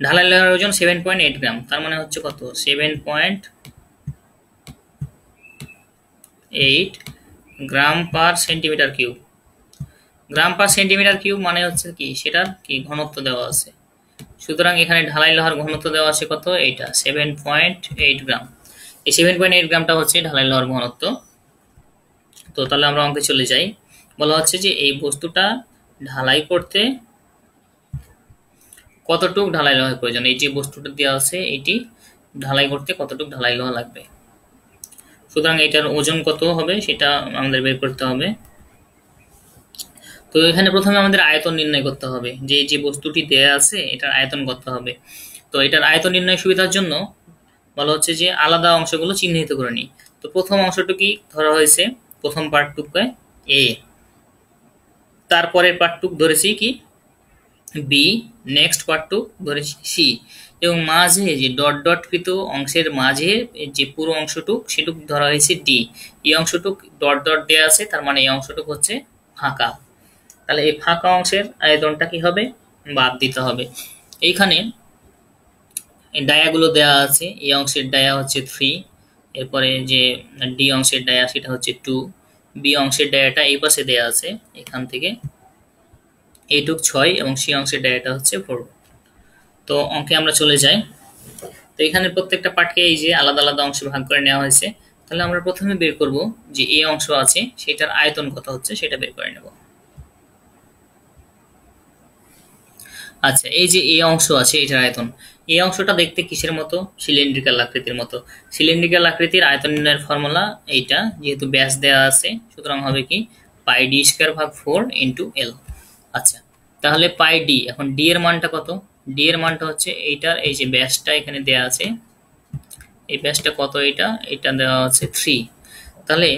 ঢালাই লোহার ওজন 7.8 গ্রাম, তার মানে হচ্ছে কত 7.8 গ্রাম পার সেন্টিমিটার কিউব। গ্রাম পার সেন্টিমিটার কিউব মানে হচ্ছে কি সেটার কি ঘনত্ব দেওয়া আছে। সুতরাং এখানে ঢালাই লোহার ঘনত্ব দেওয়া আছে কত, এইটা 7.8 গ্রাম। এই 7.8 গ্রামটা হচ্ছে ঢালাই লোহার ঘনত্ব। তো তাহলে আমরা অঙ্কে চলে যাই। বলা হচ্ছে যে এই বস্তুটা ঢালাই করতে কতটুক ঢালাই লোহার প্রয়োজন। এই যে বস্তুটা দেওয়া আছে এটি ঢালাই করতে কতটুক ঢালাই লোহা লাগবে। সুতরাং এটার ওজন কত হবে সেটা আমাদের বের করতে হবে। তো এখানে প্রথমে আমাদের আয়তন নির্ণয় করতে হবে, যে যে বস্তুটি দেয়া আছে এটার আয়তন করতে হবে। তো এটার আয়তন নির্ণয় সুবিধার জন্য বলা হচ্ছে যে আলাদা অংশগুলো চিহ্নিত করে নিই। তো প্রথম অংশটুকি ধরা হয়েছে, প্রথম পার্টটুকু এ, তারপরের পার্টটুক ধরেছি কি বি, নেক্সট পার্টটুক ধরেছি সি, এবং মাঝে যে ডট ডট কৃত অংশের মাঝে যে পুরো অংশটুক সেটুক ধরা হয়েছে ডি। এই অংশটুক ডট ডট দেওয়া আছে, তার মানে এই অংশটুক হচ্ছে ফাঁকা। তাহলে এই ফাঁকা অংশের আয়তনটা কি হবে, বাদ দিতে হবে। এইখানে ডায়াগুলো দেওয়া আছে, এই অংশের ডায়া হচ্ছে 3, এরপরে যে ডি অংশের ডায়া সেটা হচ্ছে 2, বি অংশের ডায়াটা এই পাশে দেওয়া আছে এখান থেকে এইটুক 6 এবং সি অংশের ডায়াটা হচ্ছে 4। তো অঙ্কে আমরা চলে যাই। তো এখানে প্রত্যেকটা পার্টকে এই যে আলাদা আলাদা অংশে ভাগ করে নেওয়া হয়েছে। তাহলে আমরা প্রথমে বের করব যে এই অংশ আছে সেটার আয়তন কত হচ্ছে সেটা বের করে নেব। আচ্ছা, এই যে এই অংশ আছে এটার আয়তন, এই অংশটা দেখতে কিসের মতো, সিলিন্ড্রিক্যাল আকৃতির মতো। সিলিন্ড্রিক্যাল আকৃতির আয়তন নির্ণয়ের ফর্মুলা এইটা, যেহেতু ব্যাস দেওয়া আছে সুতরাং হবে কি পাই ডি স্কয়ার ভাগ 4 ইন্টু এল। আচ্ছা, তাহলে পাই ডি, এখন ডি এর মানটা কত, ডি এর মানটা হচ্ছে এইটার এই যে ব্যাসটা এখানে দেওয়া আছে, এই ব্যাসটা কত, এটা দেওয়া আছে 3, তাহলে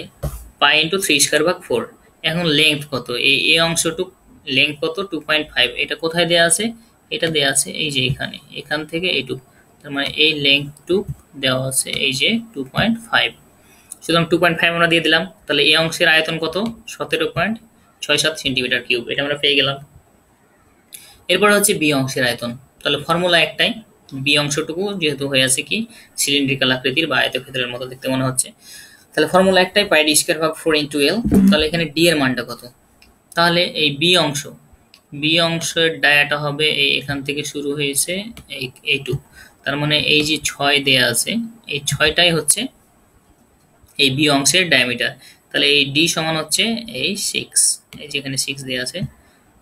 পাই ইন্টু 3 স্কয়ার ভাগ 4। এখন লেংথ কত, এই অংশটুক লেংথ কত 2.5, এটা কোথায় দেওয়া আছে, এটা দেওয়া আছে এই যে এখানে, এখান থেকে এইটুক, তার মানে এই লেংথটুক দেওয়া আছে এই যে 2.5। সুতরাং 2.5 আমরা দিয়ে দিলাম। তাহলে এই অংশের আয়তন কত 17.67 সেন্টিমিটার কিউব, এটা আমরা পেয়ে গেলাম। এরপর হচ্ছে বি অংশের আয়তন। তাহলে ফর্মুলা একটাই, বি অংশটুকু যেহেতু হয়ে আছে কি সিলিন্ড্রিক্যাল আকৃতির বা আয়তক্ষেত্রের মতো দেখতে মনে হচ্ছে, তাহলে ফর্মুলা একটাই পাই ডি স্কয়ার ভাগ 4 ইন্টু এল। তাহলে এখানে ডি এর মানটা কত, তাহলে এই বি অংশের ডায়াটা হবে এই এখান থেকে শুরু হয়েছে এইটুক, তার মানে এই যে 6 দেয়া আছে এই 6টাই হচ্ছে এই বি অংশের ডায়ামিটার। তাহলে এই ডি সমান হচ্ছে এই 6, এই যে এখানে 6 দেয়া আছে,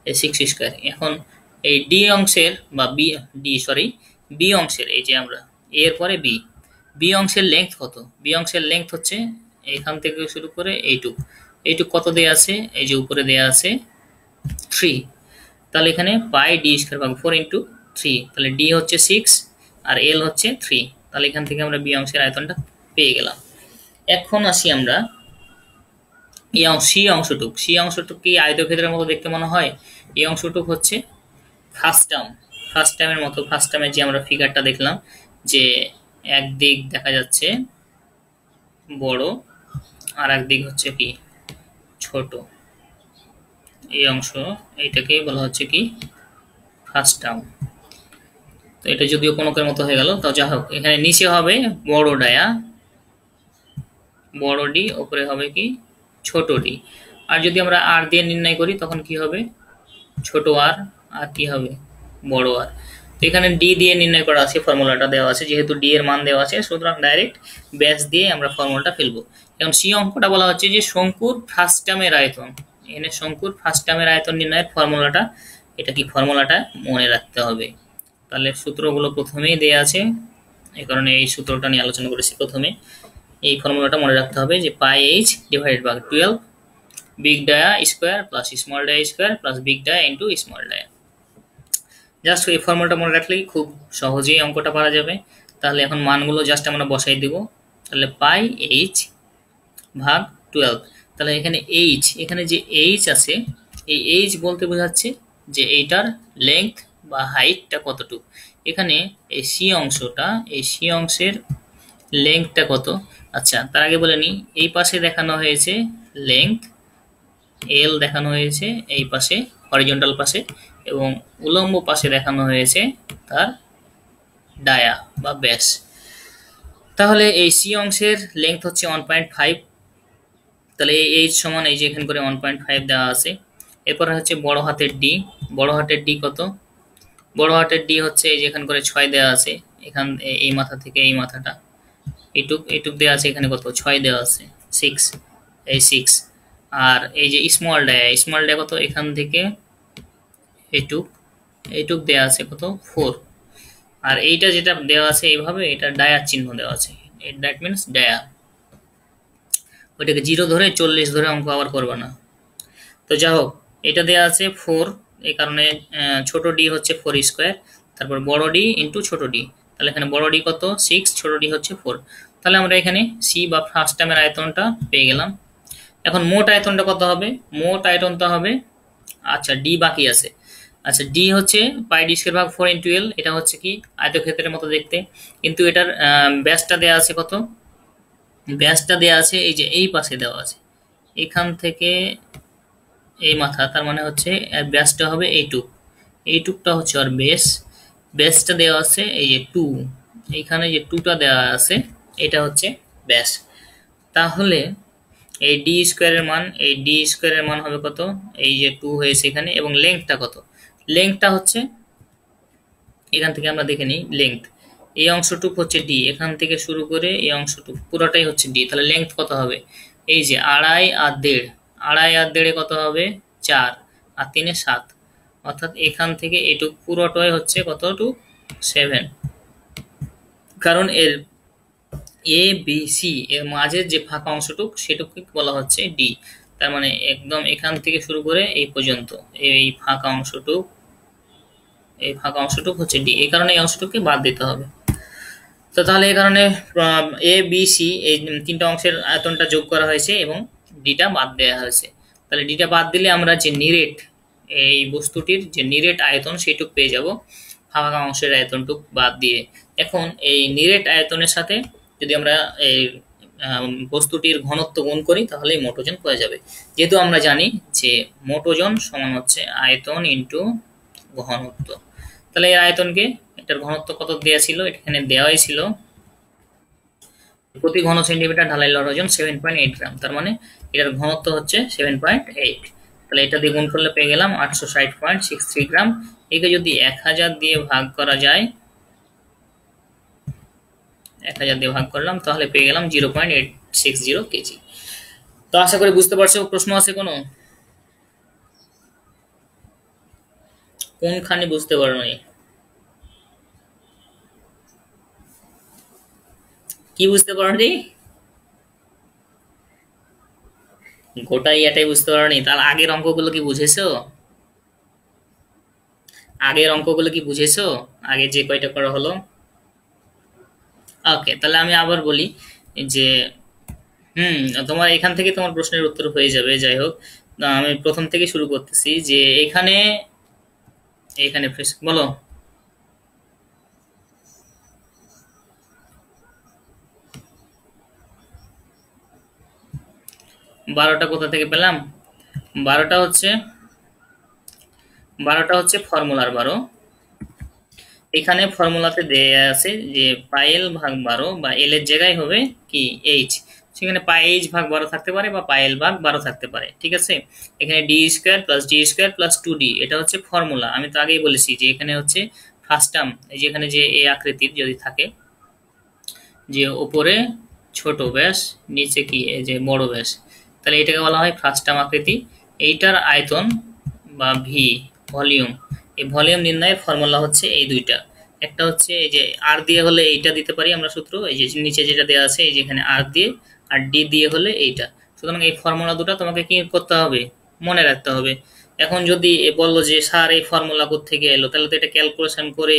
এই 6 স্কয়ার। এখন এই ডি অংশের বা বি অংশের এই যে আমরা এর পরে বি অংশের লেংথ কত, বি অংশের লেংথ হচ্ছে এখান থেকে শুরু করে এইটুক কত দেয়া আছে, এই যে উপরে দেয়া আছে 3। তাহলে এখানে পাই ডি স্কয়ার ভাগ 4 ইন্টু 3, তাহলে ডি হচ্ছে 6 আর এল হচ্ছে 3। তাহলে এখান থেকে আমরা বি অংশের আয়তনটা পেয়ে গেলাম। এখন আসি আমরা সি অংশটুক কি আয়তক্ষেত্রের মতো দেখতে মনে হয়। এই অংশটুক হচ্ছে ফার্স্ট টার্মের মতো। ফার্স্ট টার্মে যে আমরা ফিগারটা দেখলাম যে একদিক দেখা যাচ্ছে বড় আর একদিক হচ্ছে কি ছোট, এই অংশ এইটাকে বলা হচ্ছে কি ফার্স্ট টার্ম। তো এটা যদিও কোনকের মতো হয়ে গেল, তো যা হোক এখানে নিচে হবে বড় ডায়া বড় ডি, উপরে হবে কি ছোট ডি। আর যদি আমরা আর দিয়ে নির্ণয় করি তখন কি হবে ছোট আর, আর কি হবে বড় আর। তো এখানে ডি দিয়ে নির্ণয় করা আছে, ফর্মুলাটা দেওয়া আছে, যেহেতু ডি এর মান দেওয়া আছে সুতরাং ডাইরেক্ট ব্যাস দিয়ে আমরা ফর্মুলাটা ফেলবো। এখন সি অঙ্কটা বলা হচ্ছে যে শঙ্কুর ফার্স্ট টার্মের আয়তন। এখানে শঙ্কুর ফার্স্ট টার্মের আয়তন নির্ণয়ের ফর্মুলাটা, এটা কি ফর্মুলাটা মনে রাখতে হবে। তাহলে সূত্রগুলো প্রথমেই দেওয়া আছে, এই কারণে এই সূত্রটা নিয়ে আলোচনা করেছি। প্রথমে এই ফর্মুলাটা মনে রাখতে হবে যে pi H divided by 12 big dia square plus small dia square plus big dia into small dia. Just এই ফর্মুলাটা মনে রাখলেই খুব সহজেই অঙ্কটা পারা যাবে। তাহলে এখন মানগুলো জাস্ট আমরা বসাই দেব। তাহলে পাই এইচ ভাগ 12, তাহলে এখানে এইচ, এখানে যে এইচ আছে, এই এইচ বলতে বোঝাচ্ছে যে এইটার লেংথ বা হাইটটা কতটুকু। এখানে এই সি অংশটা, এই সি অংশের লেংথটা কত। আচ্ছা, তার আগে বলে নিই, এই পাশে দেখানো হয়েছে লেংথ এল দেখানো হয়েছে এই পাশে হরিজন্টাল পাশে, এবং উলম্ব পাশে দেখানো হয়েছে তার ডায়া বা ব্যাস। তাহলে এই সি অংশের লেংথ হচ্ছে 1.5, তাহলে এই এইচ সমান এই যে এখানে করে 1.5 দেওয়া আছে। এরপর হচ্ছে বড় হাতের ডি, বড় হাতের ডি কত, বড় হাতের ডি হচ্ছে এই যে এখানে করে 6 দেওয়া আছে, এখান এই মাথা থেকে এই মাথাটা এইটুক এইটুক দেওয়া আছে, এখানে কত 6 দেওয়া আছে, 6, এই 6। আর এই যে স্মল ডায়া, স্মল ডায়া কত, এখান থেকে এইটুক এইটুক দেওয়া আছে কত 4। আর এইটা যেটা দেওয়া আছে এইভাবে, এটা ডায়ার চিহ্ন দেওয়া আছে, দ্যাট মিনস ডায়া। ওইটাকে 0 ধরে 40 ধরে অঙ্ক আবার করবে না। তো যাই হোক, এটা দেওয়া আছে 4, এই কারণে ছোট ডি হচ্ছে 4 স্কোয়ার, তারপর বড় ডি ইন্টু ছোট ডি। তাহলে এখানে বড় ডি কত 6, ছোট ডি হচ্ছে 4। তাহলে আমরা এখানে সি বা ফার্স্ট টার্মের আয়তনটা পেয়ে গেলাম। এখন মোট আয়তনটা কত হবে, মোট আয়তনটা হবে, আচ্ছা ডি বাকি আছে। আচ্ছা ডি হচ্ছে পাই ডি স্কোয়ার ভাগ 4 ইন্টু এল, এটা হচ্ছে কি আয়তক্ষেত্রের মতো দেখতে, কিন্তু এটার ব্যাসটা দেওয়া আছে কত, ব্যাসটা দেওয়া আছে এই যে এই পাশে দেওয়া আছে, এখান থেকে এই মাথা, তার মানে হচ্ছে ব্যাসটা হবে এইটুক, এইটুকটা হচ্ছে আর বেস, বেসটা দেওয়া আছে এই যে 2, এইখানে যে 2টা দেওয়া আছে এটা হচ্ছে ব্যাস। তাহলে এই ডি স্কোয়ারের মান, এই ডি স্কোয়ারের মান হবে কত, এই যে 2 হয়েছে এখানে, এবং লেংথটা কত, লেংথটা হচ্ছে এখান থেকে আমরা দেখে নিই লেংথ, এই অংশটুক হচ্ছে ডি, এখান থেকে শুরু করে এই অংশটুক পুরোটাই হচ্ছে ডি। তাহলে লেংথ কত হবে, এই যে 2.5 আর 1.5, 2.5 আর 1.5 কত হবে 4, আর 3 7, অর্থাৎ এখান থেকে এটুক পুরোটাই হচ্ছে কতটুক 7। কারণ এর এ বি সি এর মাঝের যে ফাঁকা অংশটুক সেটুকু বলা হচ্ছে ডি। তার মানে একদম এখান থেকে শুরু করে এই পর্যন্ত এই ফাঁকা অংশটুক, এই ফাঁকা অংশটুক হচ্ছে ডি, এই কারণে এই অংশটুককে বাদ দিতে হবে। তো তাহলে এই কারণে এ বি সি এই তিনটা অংশের আয়তনটা যোগ করা হয়েছে এবং ডিটা বাদ দেওয়া হয়েছে। তাহলে ডিটা বাদ দিলে আমরা যে নিরেট, এই বস্তুটির যে নিরেট আয়তন সেটুক পেয়ে যাব ফাঁকা অংশের আয়তনটুক বাদ দিয়ে। এখন এই নিরেট আয়তনের সাথে যদি আমরা এই বস্তুটির ঘনত্ব গুণ করি তাহলে মোট ওজন পাওয়া যাবে। যেহেতু আমরা জানি যে মোট ওজন সমান হচ্ছে আয়তন ইন্টু ঘনত্ব, তাহলে এই আয়তনকে, এটার ঘনত্ব কত দেওয়া ছিল, এখানে দেওয়াই ছিল প্রতি ঘন সেন্টিমিটার ঢালাই লড় ওজন 7.8 গ্রাম, তার মানে এটার ঘনত্ব হচ্ছে 7.8। তাহলে এটা দিয়ে গুণ করলে পেয়ে গেলাম 860.63 গ্রাম। একে যদি 1000 দিয়ে ভাগ করা যায়, 1000 দিয়ে ভাগ করলাম, তাহলে পেয়ে গেলাম 0.860 কেজি। তো আশা করি বুঝতে পারছো। প্রশ্ন আছে কোনো, কোনখানে বুঝতে পারো নি, কি বুঝতে পারোনি, গোটাই এটাই বুঝতে পারোনি? তাহলে আগের অঙ্কগুলো কি বুঝেছো, আগের অঙ্কগুলো কি বুঝেছো, আগে যে কয়টা করা হলো? ওকে, তাহলে আমি আবার বলি যে হুম, তোমার এখান থেকে তোমার প্রশ্নের উত্তর হয়ে যাবে। যাই হোক, আমি প্রথম থেকে শুরু করতেছি যে এখানে, এখানে বলো 12টা কোথা থেকে পেলাম, 12টা হচ্ছে, 12টা হচ্ছে ফর্মুলার 12। এখানে ফর্মুলাতে দেয়া আছে যে পাইল ভাগ 12 বা এল এর জায়গায় হবে কি এইচ, সেখানে পাই এইচ ভাগ 12 থাকতে পারে বা পাইল ভাগ 12 থাকতে পারে, ঠিক আছে। এখানে D square plus D square plus 2d, এটা হচ্ছে ফর্মুলা। আমি তো আগেই বলেছি যে এখানে হচ্ছে ফার্স্ট টার্ম, এই যে এখানে যে এ আকৃতির যদি থাকে, যে ওপরে ছোট ব্যাস নিচে কি এই যে বড় ব্যাস, তাহলে এটাকে বলা হয় ফার্স্ট টার্ম আকৃতি। এইটার আয়তন বা ভি ভলিউম, এই ভলিউম নির্ণয়ের ফর্মুলা হচ্ছে এই দুইটা। একটা হচ্ছে এই যে আর দিয়ে হলে এইটা দিতে পারি আমরা সূত্র, এই যে নিচে যেটা দেওয়া আছে এই যে এখানে আর দিয়ে, আর ডি দিয়ে হলে এইটা। সুতরাং এই ফর্মুলা দুটো তোমাকে কি করতে হবে, মনে রাখতে হবে। এখন যদি বললো যে স্যার এই ফর্মুলা থেকে এলো, তাহলে তো এটা ক্যালকুলেশন করে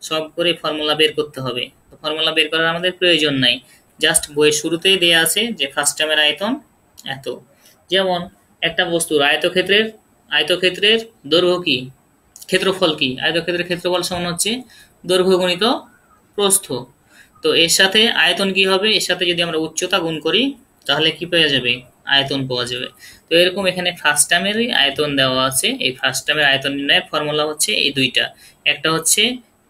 সব করে ফর্মুলা বের করতে হবে। তো ফর্মুলা বের করার আমাদের প্রয়োজন নাই, জাস্ট বইয়ের শুরুতেই দেয়া আছে যে ফার্স্ট টার্মের আয়তন এত, যেমন একটা বস্তুর আয়তক্ষেত্রের দৈর্ঘ্য কি, ক্ষেত্রফল কি, আয়তক্ষেত্রের ক্ষেত্রফল সমান হচ্ছে দৈর্ঘ্য গুণিত প্রস্থ। তো এর সাথে আয়তন কি হবে, এর সাথে যদি আমরা উচ্চতা গুণ করি তাহলে কি পাওয়া যাবে, আয়তন পাওয়া যাবে। তো এরকম এখানে ফার্স্ট টার্মেরই আয়তন দেওয়া আছে। এই ফার্স্ট টার্মের আয়তন নির্ণয়ের ফর্মুলা হচ্ছে এই দুইটা। একটা হচ্ছে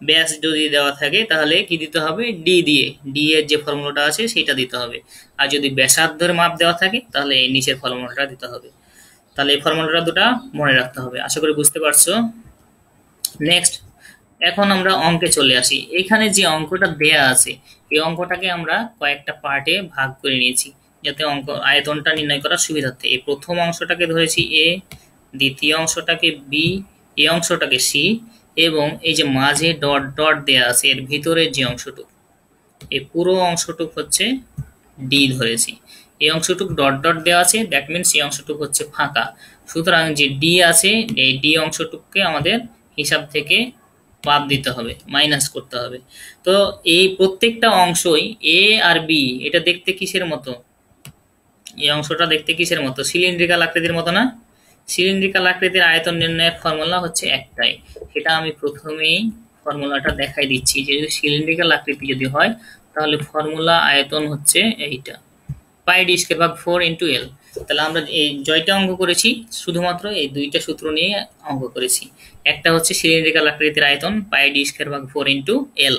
ব্যাস যদি দেওয়া থাকে তাহলে কি দিতে হবে, ডি দিয়ে, ডি এর যে ফর্মুলাটা আছে সেটা দিতে হবে। আর যদি ব্যাসার্ধের মাপ দেওয়া থাকে তাহলে এই নিচের ফর্মুলাটা দিতে হবে। তাহলে এই ফর্মুলাটা দুটা মনে রাখতে হবে। আশা করি বুঝতে পারছো। নেক্সট, এখন আমরা অঙ্কে চলে আসি। এখানে যে অঙ্কটা দেয়া আছে এই অঙ্কটাকে আমরা কয়েকটা পার্টে ভাগ করে নিয়েছি যাতে আয়তনটা নির্ণয় করার সুবিধার্থে। এই প্রথম অংশটাকে ধরেছি এ, দ্বিতীয় অংশটাকে বি, এই অংশটাকে সি, এবং এই যে মাঝে ডট ডট দেয়া আছে এর ভিতরের যে অংশটুকু, এই পুরো অংশটুক হচ্ছে ডি ধরেছি। এই অংশটুক ডট ডট দেওয়া আছে, দ্যাট মিনস এই অংশটুক হচ্ছে ফাঁকা। সুতরাং যে ডি আছে এই ডি অংশটুককে আমাদের হিসাব থেকে বাদ দিতে হবে, মাইনাস করতে হবে। তো এই প্রত্যেকটা অংশই এ আর বি এটা দেখতে কিসের মতো, এই অংশটা দেখতে কিসের মতো, সিলিন্ড্রিক্যাল আকৃতির মতো না? সিলিন্ড্রিক্যাল আকৃতির আয়তন নির্ণয়ের ফর্মুলা হচ্ছে একটাই, সেটা আমি প্রথমেই ফর্মুলাটা দেখাই দিচ্ছি। যে সিলিন্ড্রিক্যাল আকৃতি যদি হয় তাহলে ফর্মুলা আয়তন হচ্ছে এইটা, পাই ডি স্কয়ার ভাগ 4 ইন্টু এল। তাহলে আমরা এই জয়টা অঙ্ক করেছি শুধুমাত্র এই দুইটা সূত্র নিয়ে অঙ্ক করেছি। একটা হচ্ছে সিলিন্ড্রিক্যাল আকৃতির আয়তন পাই ডি স্কয়ার ভাগ 4 ইন্টু এল,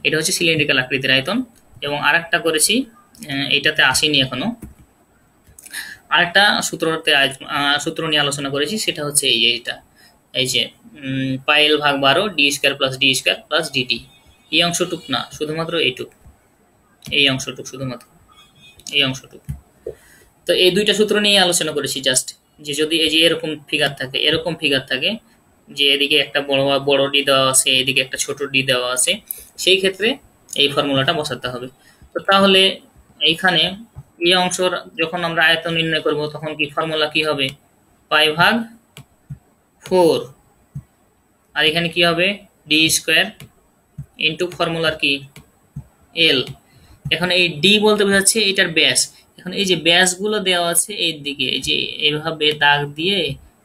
এটা হচ্ছে সিলিন্ড্রিক্যাল আকৃতির আয়তন। এবং আরেকটা করেছি, এটাতে আসেনি এখনো, আরেকটা সূত্র নিয়ে আলোচনা করেছি, সেটা হচ্ছে এই যে এটা, এই যে পাই এল ভাগ 12 ডি স্কয়ার প্লাস ডিটি। এই অংশটুক না, শুধুমাত্র এইটুক, এই অংশটুক, শুধুমাত্র এই অংশটুক। তো এই দুইটা সূত্র নিয়ে আলোচনা করেছি জাস্ট, যে যদি এই যে এরকম ফিগার থাকে যে এদিকে একটা বড় ডি দেওয়া আছে, এদিকে একটা ছোট ডি দেওয়া আছে, সেই ক্ষেত্রে এই ফর্মুলাটা বসাতে হবে। তো তাহলে এইখানে এই অংশর যখন আমরা আয়তন নির্ণয় করব তখন কি ফর্মুলা কি হবে, পাই ভাগ 4, আর এখানে কি হবে ডি স্কয়ার ইন্টু ফর্মুলার কি এল। এখন এই ডি বলতে বোঝাচ্ছে এটার ব্যাস। এখন এই যে ব্যাসগুলো দেওয়া আছে এই দিকে, এই যে এভাবে দাগ দিয়ে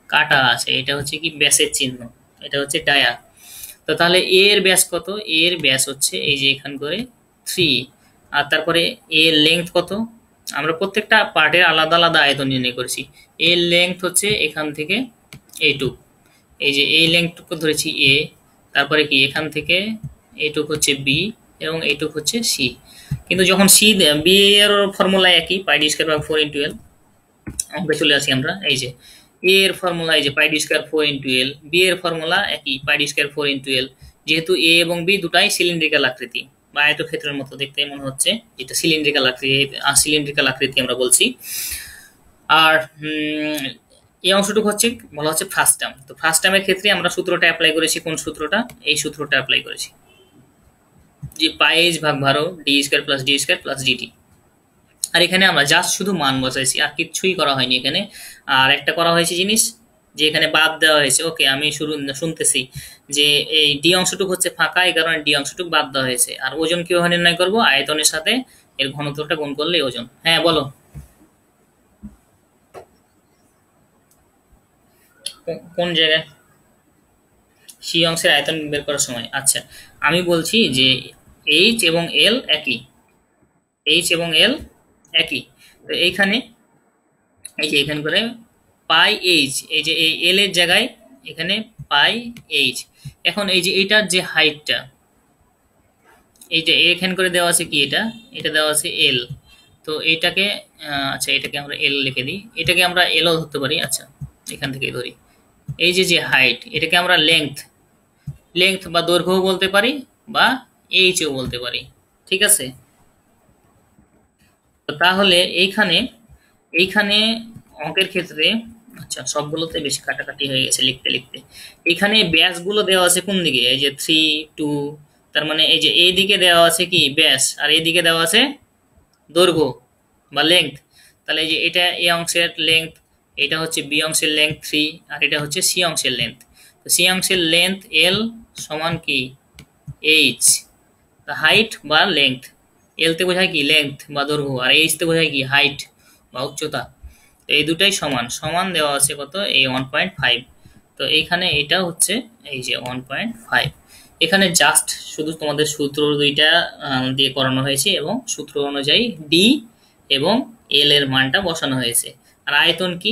কাটা আছে, এটা হচ্ছে কি ব্যাসের চিহ্ন, এটা হচ্ছে ডায়া। তো তাহলে এর ব্যাস কত, এর ব্যাস হচ্ছে এই যে এখান করে 3, আর তারপরে এর লেংথ কত, আমরা প্রত্যেকটা পার্টের আলাদা আলাদা আয়তন নির্ণয় করেছি। এর লেংথ হচ্ছে এখান থেকে এইটুক, এই যে এই লেংথটুকু ধরেছি এ, তারপরে কি এখান থেকে এইটুক হচ্ছে বি, এবং এইটুক হচ্ছে সি। কিন্তু যখন বি এর ফর্মুলা একই, পাই ডি স্কয়ার ভাগ 4 ইন্টু এল। অঙ্কে চলে আসি আমরা, এই যে এ এর ফর্মুলা এই যে পাই D square 4 into L, B এর ফর্মুলা একই, পাই ডি স্কয়ার 4 ইন্টু এল। যেহেতু এ এবং বি দুটাই সিলিন্ড্রিক্যাল আকৃতি বা আয়তক্ষেত্রের মতো দেখতে মনে হচ্ছে, এটা সিলিন্ড্রিক্যাল আকৃতি আমরা বলছি। আর এই অংশটুকু হচ্ছে বলা হচ্ছে ফার্স্ট টার্ম। তো ফার্স্ট টার্মের ক্ষেত্রে আমরা সূত্রটা অ্যাপ্লাই করেছি, কোন সূত্রটা, এই সূত্রটা অ্যাপ্লাই করেছি, যে পাই এইচ ভাগ 12 ডি স্কয়ার প্লাস ডিটি। আর এখানে আমরা জাস্ট শুধু মান বসাইছি, আর কিচ্ছুই করা হয়নি এখানে। আর একটা করা হয়েছে জিনিস, যে এখানে বাদ দেওয়া হয়েছে। ওকে, আমি শুনতেছি যে এই ডি অংশটুক হচ্ছে ফাঁকা, এই কারণে ডি অংশটুক বাদ দেওয়া হয়েছে। আর ওজন কিভাবে নির্ণয় করবো, আয়তনের সাথে এর ঘনত্বটা গুণ করলে ওজন। হ্যাঁ বলো, কোন জায়গায় সি অংশের আয়তন বের করার সময়? আচ্ছা, আমি বলছি যে এইচ এবং এল একই, এইচ এবং এল একই। তো এইখানে এই যে এখান করে পাই এইচ, এই যে এই এল এর জায়গায় এখানে পাই এইচ। এখন এই যে এটার যে হাইটটা, এইটা এখান করে দেওয়া আছে কি, এটা দেওয়া আছে এল। তো এইটাকে আচ্ছা এটাকে আমরা এল লিখে দিই, এটাকে আমরা এলও ধরতে পারি। আচ্ছা এখান থেকে ধরি, এই যে হাইট, এটাকে আমরা লেংথ বা দৈর্ঘ্য বলতে পারি, বা এইচও বলতে পারি। ঠিক আছে, তো তাহলে এইখানে এইখানে অঙ্কের ক্ষেত্রে, আচ্ছা সবগুলোতে বেশি কাটাকাটি হয়ে গেছে লিখতে লিখতে। এখানে ব্যাসগুলো দেওয়া আছে কোন দিকে, এই যে 3 2, তার মানে এই যে এই দিকে দেওয়া আছে কি ব্যাস, আর এই দিকে দেওয়া আছে দৈর্ঘ্য বা লেংথ। তাহলে এই যে এটা এ অংশের লেংথ, এটা হচ্ছে বি অংশের লেংথ 3, আর এটা হচ্ছে সি অংশের লেংথ। তো সি অংশের লেংথ এল সমান কি এইচ, হাইট বা লেংথ। এল তে বোঝায় কি লেংথ বা দৈর্ঘ্য, আর এইচ তে বোঝায় কি হাইট বা উচ্চতা। এই দুটাই সমান সমান দেওয়া আছে কত, এই 1.5। তো এইখানে এটা হচ্ছে এই যে 1.5। এখানে জাস্ট শুধু তোমাদের সূত্র দুইটা দিয়ে করানো হয়েছে এবং সূত্র অনুযায়ী ডি এবং এল এর মানটা বসানো হয়েছে। আর আয়তন কি,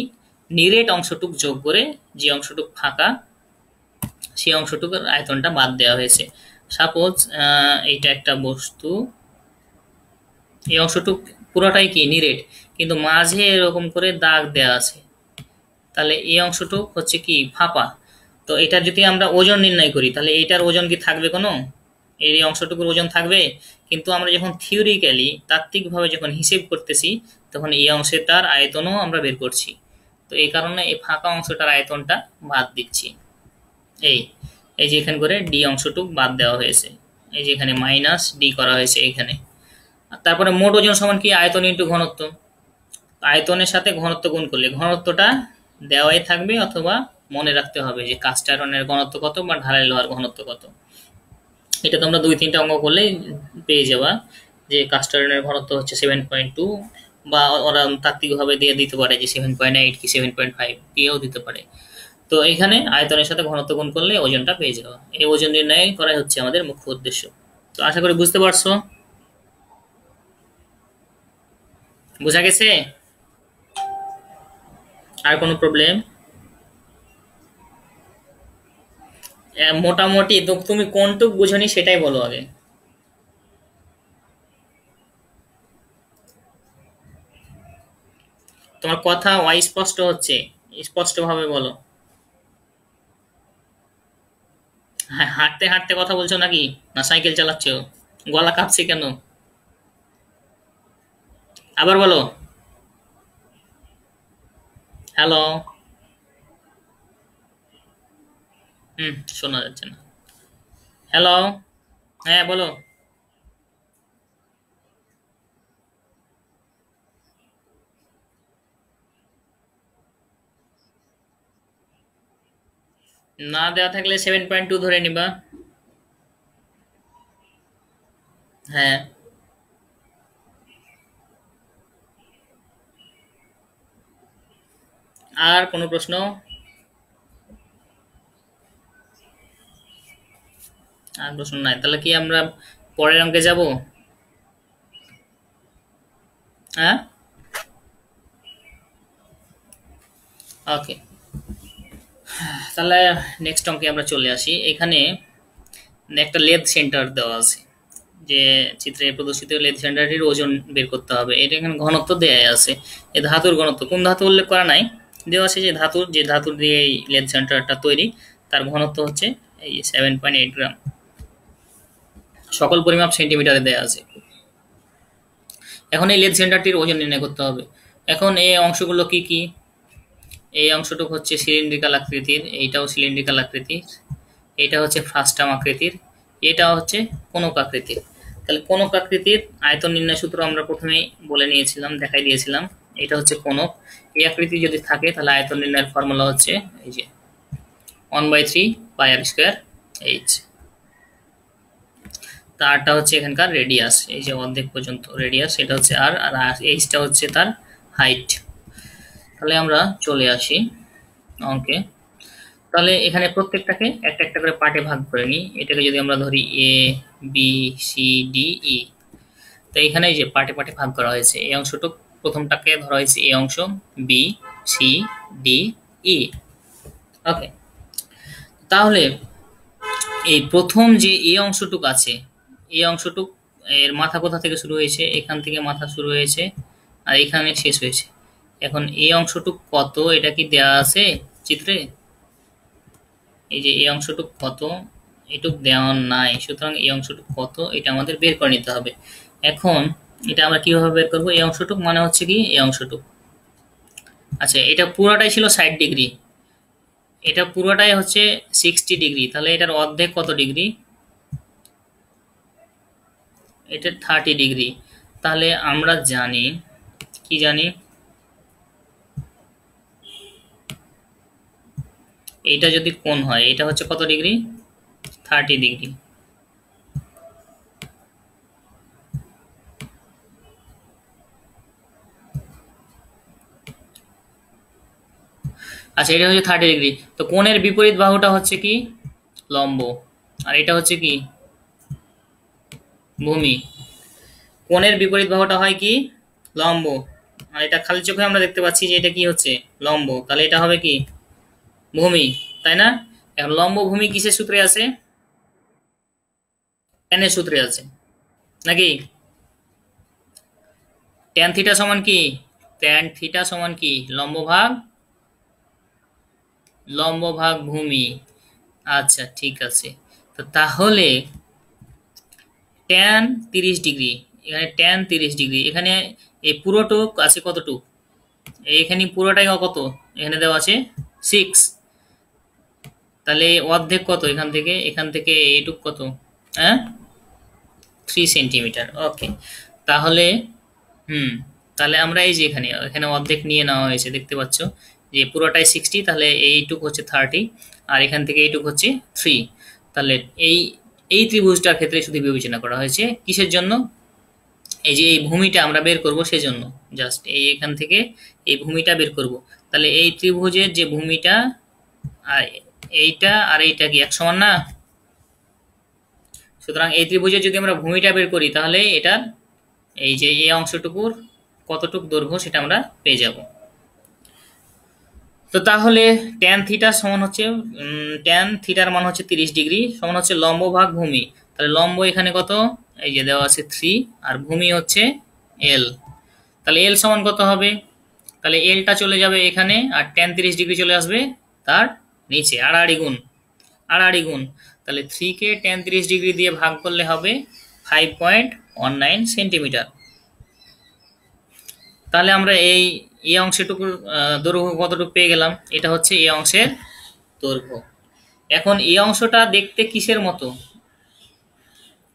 নিরেট অংশটুক যোগ করে যে অংশটুক ফাঁকা সেই অংশটুকুর আয়তনটা বাদ দেওয়া হয়েছে। সাপোজ এইটা একটা বস্তু, এই অংশটুক পুরোটাই কি নিরেট, কিন্তু মাঝে এরকম করে দাগ দেওয়া আছে, তাহলে এই অংশটুক হচ্ছে কি ফাঁপা। তো এটা যদি আমরা ওজন নির্ণয় করি তাহলে এইটার ওজন কি থাকবে কোনো, এই অংশটুকুর ওজন থাকবে? কিন্তু আমরা যখন থিওরিক্যালি তাত্ত্বিকভাবে যখন হিসেব করতেছি তখন এই অংশটার আয়তনও আমরা বের করছি। তো এই কারণে এই ফাঁকা অংশটার আয়তনটা বাদ দিচ্ছি। এই এই যে এখানে করে ডি অংশটুক বাদ দেওয়া হয়েছে, এই যে এখানে মাইনাস ডি করা হয়েছে এখানে। আর তারপরে মোট ওজন সমান কি, আয়তন ইন্টু ঘনত্ব। আয়তনের সাথে ঘনত্ব গুণ করলে ঘনত্বটা দেওয়াই থাকবে, অথবা মনে রাখতে হবে যে কাস্ট আয়রনের ঘনত্ব কত বা ঢালাই লোহার ঘনত্ব কত। এটা তোমরা 2-3টা অঙ্ক করলেই পেয়ে যাবা যে কাস্ট আয়রনের ঘনত্ব হচ্ছে 7.2, বা ওরা তাত্ত্বিকভাবে দিয়ে দিতে পারে যে 7.8 কি 7.5 দিয়েও দিতে পারে। তো এখানে আয়তনের সাথে ঘনত্ব গুণ করলে ওজনটা পেয়ে যাওয়া, এই ওজন নির্ণয় করাই হচ্ছে আমাদের মুখ্য উদ্দেশ্য। তো আশা করি বুঝতে পারছো, বোঝা গেছে? আর কোনো প্রবলেম? মোটামুটি তো তুমি কোনটুক বুঝনি সেটাই বলো আগে। তোমার কথা অস্পষ্ট হচ্ছে, স্পষ্ট ভাবে বলো। হ্যাঁ, হাঁটতে হাঁটতে কথা বলছো নাকি, না সাইকেল চালাচ্ছো? গলা কাঁপছে কেন? আবার বলো। হ্যালো। শোনা যাচ্ছে না। হ্যালো। হ্যাঁ বলো। না দেওয়া থাকলে 7.2 ধরে নিবা। হ্যাঁ। আর কোনো প্রশ্ন? আর প্রশ্ন নাই, তাহলে কি আমরা পরের অঙ্কে যাব? হ্যাঁ, ওকে। তাহলে নেক্সট অঙ্কে আমরা চলে আসি। এখানে একটা লেদ সেন্টার দেওয়া আছে, যে চিত্রে প্রদর্শিত লেদ সেন্টারটির ওজন বের করতে হবে। এটা এখানে ঘনত্ব দেয়া আছে, এই ধাতুর ঘনত্ব কোন ধাতু উল্লেখ করা নাই, দেওয়া আছে যে ধাতুর দিয়ে এই লেদ সেন্টারটা তৈরি তার ঘনত্ব হচ্ছে এই 7.8 গ্রাম। সকল পরিমাপ সেন্টিমিটারে দেয়া আছে। এখন এই লেদ সেন্টারটির ওজন নির্ণয় করতে হবে। এখন এই অংশগুলো কি কি, এই অংশটুকু হচ্ছে সিলিন্ড্রিক্যাল আকৃতির, এইটাও সিলিন্ড্রিক্যাল আকৃতির, এটা হচ্ছে ফ্রাস্টাম আকৃতির, এটা হচ্ছে কোনক আকৃতির। তাহলে কোনক আকৃতির আয়তন নির্ণয় সূত্র আমরা প্রথমেই বলে নিয়েছিলাম, দেখাই দিয়েছিলাম। এটা হচ্ছে কোনক, এই আকৃতি যদি থাকে তাহলে আয়তন নির্ণয়ের ফর্মুলা হচ্ছে এই যে 1/3 পাই আর স্কোয়ার এইচ। তারটা হচ্ছে এখানকার রেডিয়াস, এই যে অর্ধেক পর্যন্ত রেডিয়াস, এটা হচ্ছে আর এইচটা হচ্ছে তার হাইট। তাহলে আমরা চলে আসি অঙ্কে। তাহলে এখানে প্রত্যেকটাকে একটা একটা করে পার্টে ভাগ করে নিই। এটাকে যদি আমরা ধরি A B C D E, তো এখানে যে পার্টে পার্টে ভাগ করা হয়েছে, এই অংশটুক প্রথমটাকে ধরা হয়েছে এ অংশ, বি সি ডি ই। ওকে, তাহলে এই প্রথম যে এ অংশটুক আছে, এই অংশটুক এর মাথা কোথা থেকে শুরু হয়েছে, এখান থেকে মাথা শুরু হয়েছে আর এখানে শেষ হয়েছে। এখন এই অংশটুক কত, এটা কি দেয়া আছে চিত্রে? এই যে এই অংশটুক কত, এটুক দেওয়া নাই, সুতরাং এই অংশটুক কত এটা আমাদের বের করে নিতে হবে। এখন এটা আমরা কিভাবে বের করবো, এই অংশটুক মানে হচ্ছে কি এই অংশটুক। আচ্ছা, এটা পুরোটাই ছিল 60 ডিগ্রি, এটা পুরোটাই হচ্ছে 60 ডিগ্রি, তাহলে এটার অর্ধেক কত ডিগ্রি, এটা 30 ডিগ্রি। তাহলে আমরা জানি, কি জানি, এইটা যদি কোণ হয় এটা হচ্ছে কত ডিগ্রি, 30 ডিগ্রি। আচ্ছা, এটা হচ্ছে 30 ডিগ্রি। তো কোণের বিপরীত বাহুটা হচ্ছে কি? লম্ব। আর এটা হচ্ছে কি? ভূমি। কোণের বিপরীত বাহুটা হয় কি? লম্ব। আর এটা খালি চোখে আমরা দেখতে পাচ্ছি যে এটা কি হচ্ছে? লম্ব। তাহলে এটা হবে কি? ভূমি, তাই না? এখন লম্ব ভূমি কিসের সূত্রে আছে? tan এর সূত্রে আছে নাকি? tan থিটা সমান কি? tan থিটা সমান কি? লম্ব ভাগ ভূমি। আচ্ছা, ঠিক আছে। তো তাহলে tan 30 ডিগ্রি, এখানে tan 30 ডিগ্রি, এখানে এই পুরোটুক আছে কতটুক? এখানে পুরোটাই কত? এখানে দেওয়া আছে 6। তাহলে অর্ধেক কত? এখান থেকে এইটুক কত? হ্যাঁ, 3 সেন্টিমিটার। ওকে, তাহলে হুম, তাহলে আমরা এই যে এখানে এখানে অর্ধেক নিয়ে নেওয়া হয়েছে, দেখতে পাচ্ছ যে পুরোটাই 60, তাহলে এইটুক হচ্ছে 30, আর এখান থেকে এইটুক হচ্ছে 3। তাহলে এই এই ত্রিভুজটার ক্ষেত্রে শুধু বিবেচনা করা হয়েছে কিসের জন্য? এই যে এই ভূমিটা আমরা বের করব সেজন্য, জাস্ট এই এখান থেকে এই ভূমিটা বের করব। তাহলে এই ত্রিভুজের যে ভূমিটা আর এইটা আর এইটা কি এক সমান না? সুতরাং এই ত্রিভুজের যদি আমরা ভূমিটা বের করি তাহলে এটার এই যে এই অংশটুকুর কতটুক দৈর্ঘ্য সেটা আমরা পেয়ে যাব। তো তাহলে tan থিটা সমান হচ্ছে tan থিটার মান হচ্ছে 30 ডিগ্রি, সমান হচ্ছে লম্ব ভাগ ভূমি। তাহলে লম্ব এখানে কত? এই যে দেওয়া আছে 3, আর ভূমি হচ্ছে l। তাহলে l সমান কত হবে? তাহলে lটা চলে যাবে এখানে, আর tan 30 ডিগ্রি চলে আসবে তার নিচে, আড়াআড়ি গুণ, আড়াআড়ি গুণ। তাহলে 3 কে tan 30 ডিগ্রি দিয়ে ভাগ করলে হবে 5.19 সেন্টিমিটার। তাহলে আমরা এই অংশটুকুর দৈর্ঘ্য কতটুকু পেয়ে গেলাম? এটা হচ্ছে এই অংশের দৈর্ঘ্য। এখন এই অংশটা দেখতে কিসের মতো?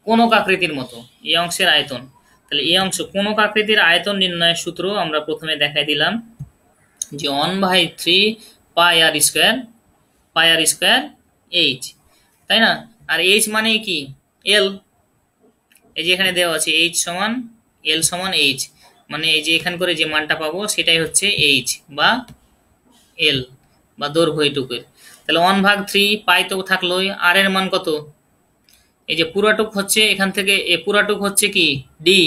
কোনক আকৃতির মতো। এই অংশের আয়তন, তাহলে এই অংশ কোনক আকৃতির আয়তন নির্ণয়ের সূত্র আমরা প্রথমে দেখাই দিলাম যে 1/3 পাই আর স্কোয়ার এইচ, তাই না? আর এইচ মানে কি? এল। এই যে এখানে দেওয়া আছে এইচ সমান এল সমান এইচ, মানে এই যে এখান করে যে মানটা পাবো সেটাই হচ্ছে এইচ বা এল বা দৈর্ঘ্য এইটুকুর। তাহলে 1/3 পাই তো থাকলোই, আর এর মান কত? এই যে পুরাটুক হচ্ছে এখান থেকে, এ পুরাটুক হচ্ছে কি? ডি।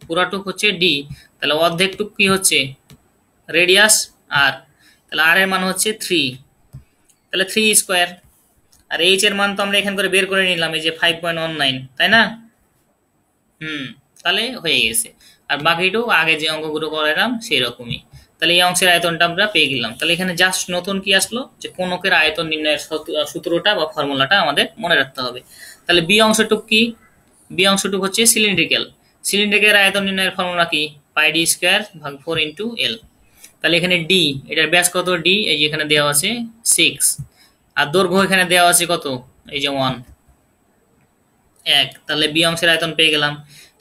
পুরাটুক হচ্ছে ডি। তাহলে অর্ধেকটুক কি হচ্ছে? রেডিয়াস আর। তাহলে আর এর মান হচ্ছে 3, তাহলে 3 স্কোয়ার। আর এইচ এর মান তো আমরা এখান করে বের করে নিলাম, এই যে 5.19, তাই না? তাহলে হয়ে গেছে। আর বাকিটুকু আগে যে অঙ্কগুলো করালাম সেই রকমই। তাহলে এই অংশের আয়তনটা আমরা পেয়ে গেলাম। তাহলে এখানে জাস্ট নতুন কি আসলো, যে কোনকের আয়তন নির্ণয়ের সূত্রটা বা ফর্মুলাটা আমাদের মনে রাখতে হবে। তাহলে বি অংশটুক কি? বি অংশটুক হচ্ছে সিলিন্ড্রিক্যাল। সিলিন্ড্রিক্যাল আয়তন নির্ণয়ের ফর্মুলা কি? পাই ডি স্কোয়ার ভাগ 4 ইন্টু এল। তাহলে এখানে ডি, এটার ব্যাস কত? ডি এই যে এখানে দেওয়া আছে 6, আর দৈর্ঘ্য এখানে দেওয়া আছে কত? এই যে 1। তাহলে বি অংশের আয়তন পেয়ে গেলাম।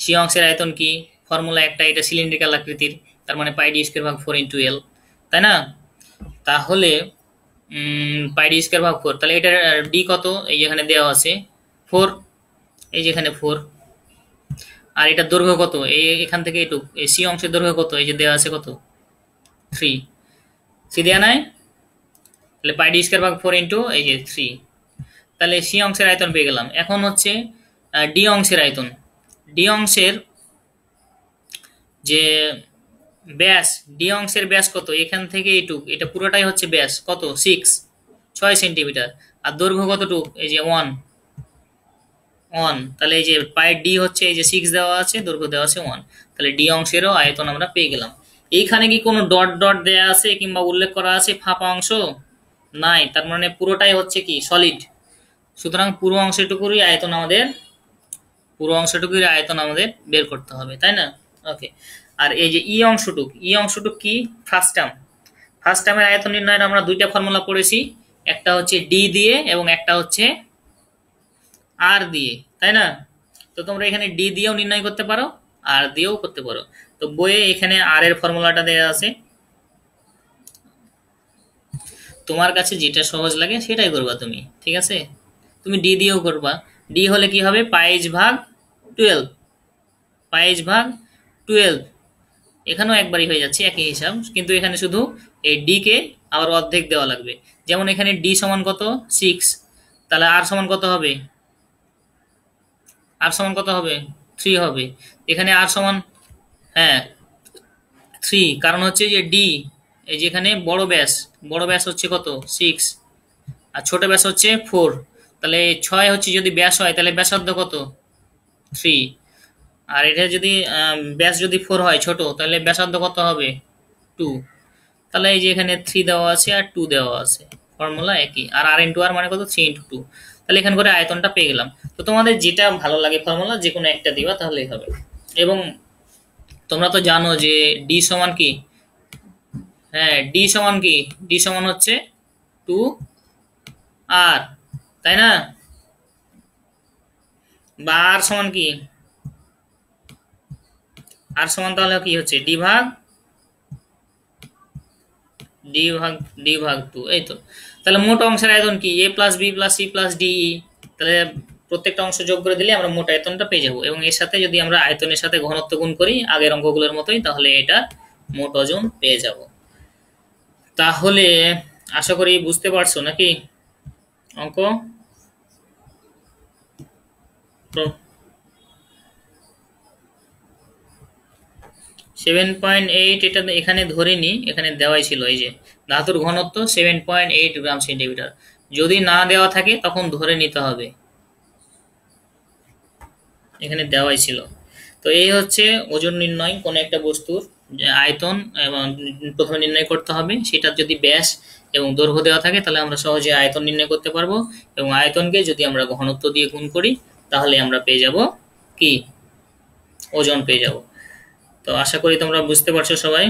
সি অংশের আয়তন কি? ফর্মুলা একটা, এটা সিলিন্ড্রিক্যাল আকৃতির, তার মানে পাই ডি স্কোয়ার ভাগ 4 ইন্টু এল, তাই না? তাহলে পাই ডি স্কোয়ার ভাগ 4, তাহলে এটার ডি কত? এই যেখানে দেওয়া আছে 4, এই যেখানে 4। আর এটার দৈর্ঘ্য কত? এই এখান থেকে এটুক, এই সি অংশের দৈর্ঘ্য কত? এই যে দেওয়া আছে কত? 3। সি দেওয়া নাই? তাহলে পাই ডি স্কোয়ার ভাগ 4 ইন্টু এই যে 3। তাহলে সি অংশের আয়তন পেয়ে গেলাম। এখন হচ্ছে ডি অংশের আয়তন। ডি অংশের যে ব্যাস, ডি অংশের ব্যাস কত? এখান থেকে এইটুক, এটা পুরোটাই হচ্ছে ব্যাস কত? 6 সেন্টিমিটার। আর দৈর্ঘ্য কতটুক? এই যে 1। তাহলে এই যে পাই ডি হচ্ছে এই যে 6 দেওয়া আছে, দৈর্ঘ্য দেওয়া আছে 1। তাহলে ডি অংশেরও আয়তন আমরা পেয়ে গেলাম। এইখানে কি কোনো ডট ডট দেয়া আছে কিংবা উল্লেখ করা আছে ফাঁপা অংশ? নাই, তার মানে পুরোটাই হচ্ছে কি? সলিড। সুতরাং পুরো অংশটুকুর আয়তন আমাদের বের করতে হবে, তাই না? ওকে। আর এই যে ই অংশটুক কি? ফার্স্ট টার্মের আয়তন নির্ণয়ের আমরা দুইটা ফর্মুলা পড়েছি, একটা হচ্ছে ডি দিয়ে এবং একটা হচ্ছে আর দিয়ে, তাই না? তো তোমরা এখানে ডি দিয়েও নির্ণয় করতে পারো, আর দিয়েও করতে পারো। তো বইয়ে এখানে আর এর ফর্মুলাটা দেওয়া আছে, তোমার কাছে যেটা সহজ লাগে সেটাই করবা তুমি, ঠিক আছে? তুমি ডি দিয়েও করবা। ডি হলে কি হবে? পাইজ ভাগ 12, পাইজ ভাগ 12। এখানেও একবারই হয়ে যাচ্ছে একই হিসাব, কিন্তু এখানে শুধু এই ডি কে আবার অর্ধেক দেওয়া লাগবে। যেমন এখানে ডি সমান কত 6, তাহলে আর সমান কত হবে, আর সমান কত হবে 3 হবে। এখানে আর সমান, হ্যাঁ 3, কারণ হচ্ছে যে ডি, এই যে এখানে বড় ব্যাস হচ্ছে কত 6 আর ছোট ব্যাস হচ্ছে 4, তাহলে 6 হচ্ছে যদি ব্যাস হয় তাহলে ব্যাসার্ধ কত 3, আর এটা যদি ব্যাস যদি 4 হয় ছোট, তাহলে ব্যাসার্ধ কত হবে 2। তাহলে এই যে এখানে 3 দেওয়া আছে আর 2 দেওয়া আছে, ফর্মুলা একই। আর আর ইন্টু আর মানে কত 3 ইন্টু 2, তাহলে এখানে করে আয়তনটা পেয়ে গেলাম। তো তোমাদের যেটা ভালো লাগে ফর্মুলা যে কোনো একটা দিবা তাহলেই হবে। এবং তোমরা তো জানো যে ডি সমান কি, হ্যাঁ ডি সমান কি, ডি সমান হচ্ছে 2 আর, তাই না? বা আর সমান কি, আর সমান তাহলে কি হচ্ছে ডি ভাগ ডি ভাগ 2, এই তো। তাহলে মোট অংশের আয়তন কি A plus B plus C plus D. তাহলে প্রত্যেকটা অংশ যোগ করে দিলে আমরা মোট আয়তনটা পেয়ে যাবো, এবং এর সাথে যদি আমরা আয়তনের সাথে ঘনত্ব গুণ করি আগের অঙ্কগুলোর মতোই, তাহলে এটা মোট ওজন পেয়ে যাব। তাহলে আশা করি বুঝতে পারছো নাকি অঙ্ক? 7.8, এটা এখানে ধরে নি, এখানে দেওয়াই ছিল এই যে ধাতুর ঘনত্ব 7.8 গ্রাম সেন্টিমিটার। যদি না দেওয়া থাকে তখন ধরে নিতে হবে, এখানে দেওয়াই ছিল। তো এই হচ্ছে ওজন নির্ণয় কোন একটা বস্তুর, যে আয়তন এবং প্রথমে নির্ণয় করতে হবে, সেটা যদি ব্যাস এবং দৈর্ঘ্য দেওয়া থাকে তাহলে আমরা সহজে আয়তন নির্ণয় করতে পারবো, এবং আয়তনকে যদি আমরা ঘনত্ব দিয়ে গুণ করি তাহলে আমরা পেয়ে যাব কি ওজন পেয়ে যাব। তো আশা করি তোমরা বুঝতে পারছো সবাই।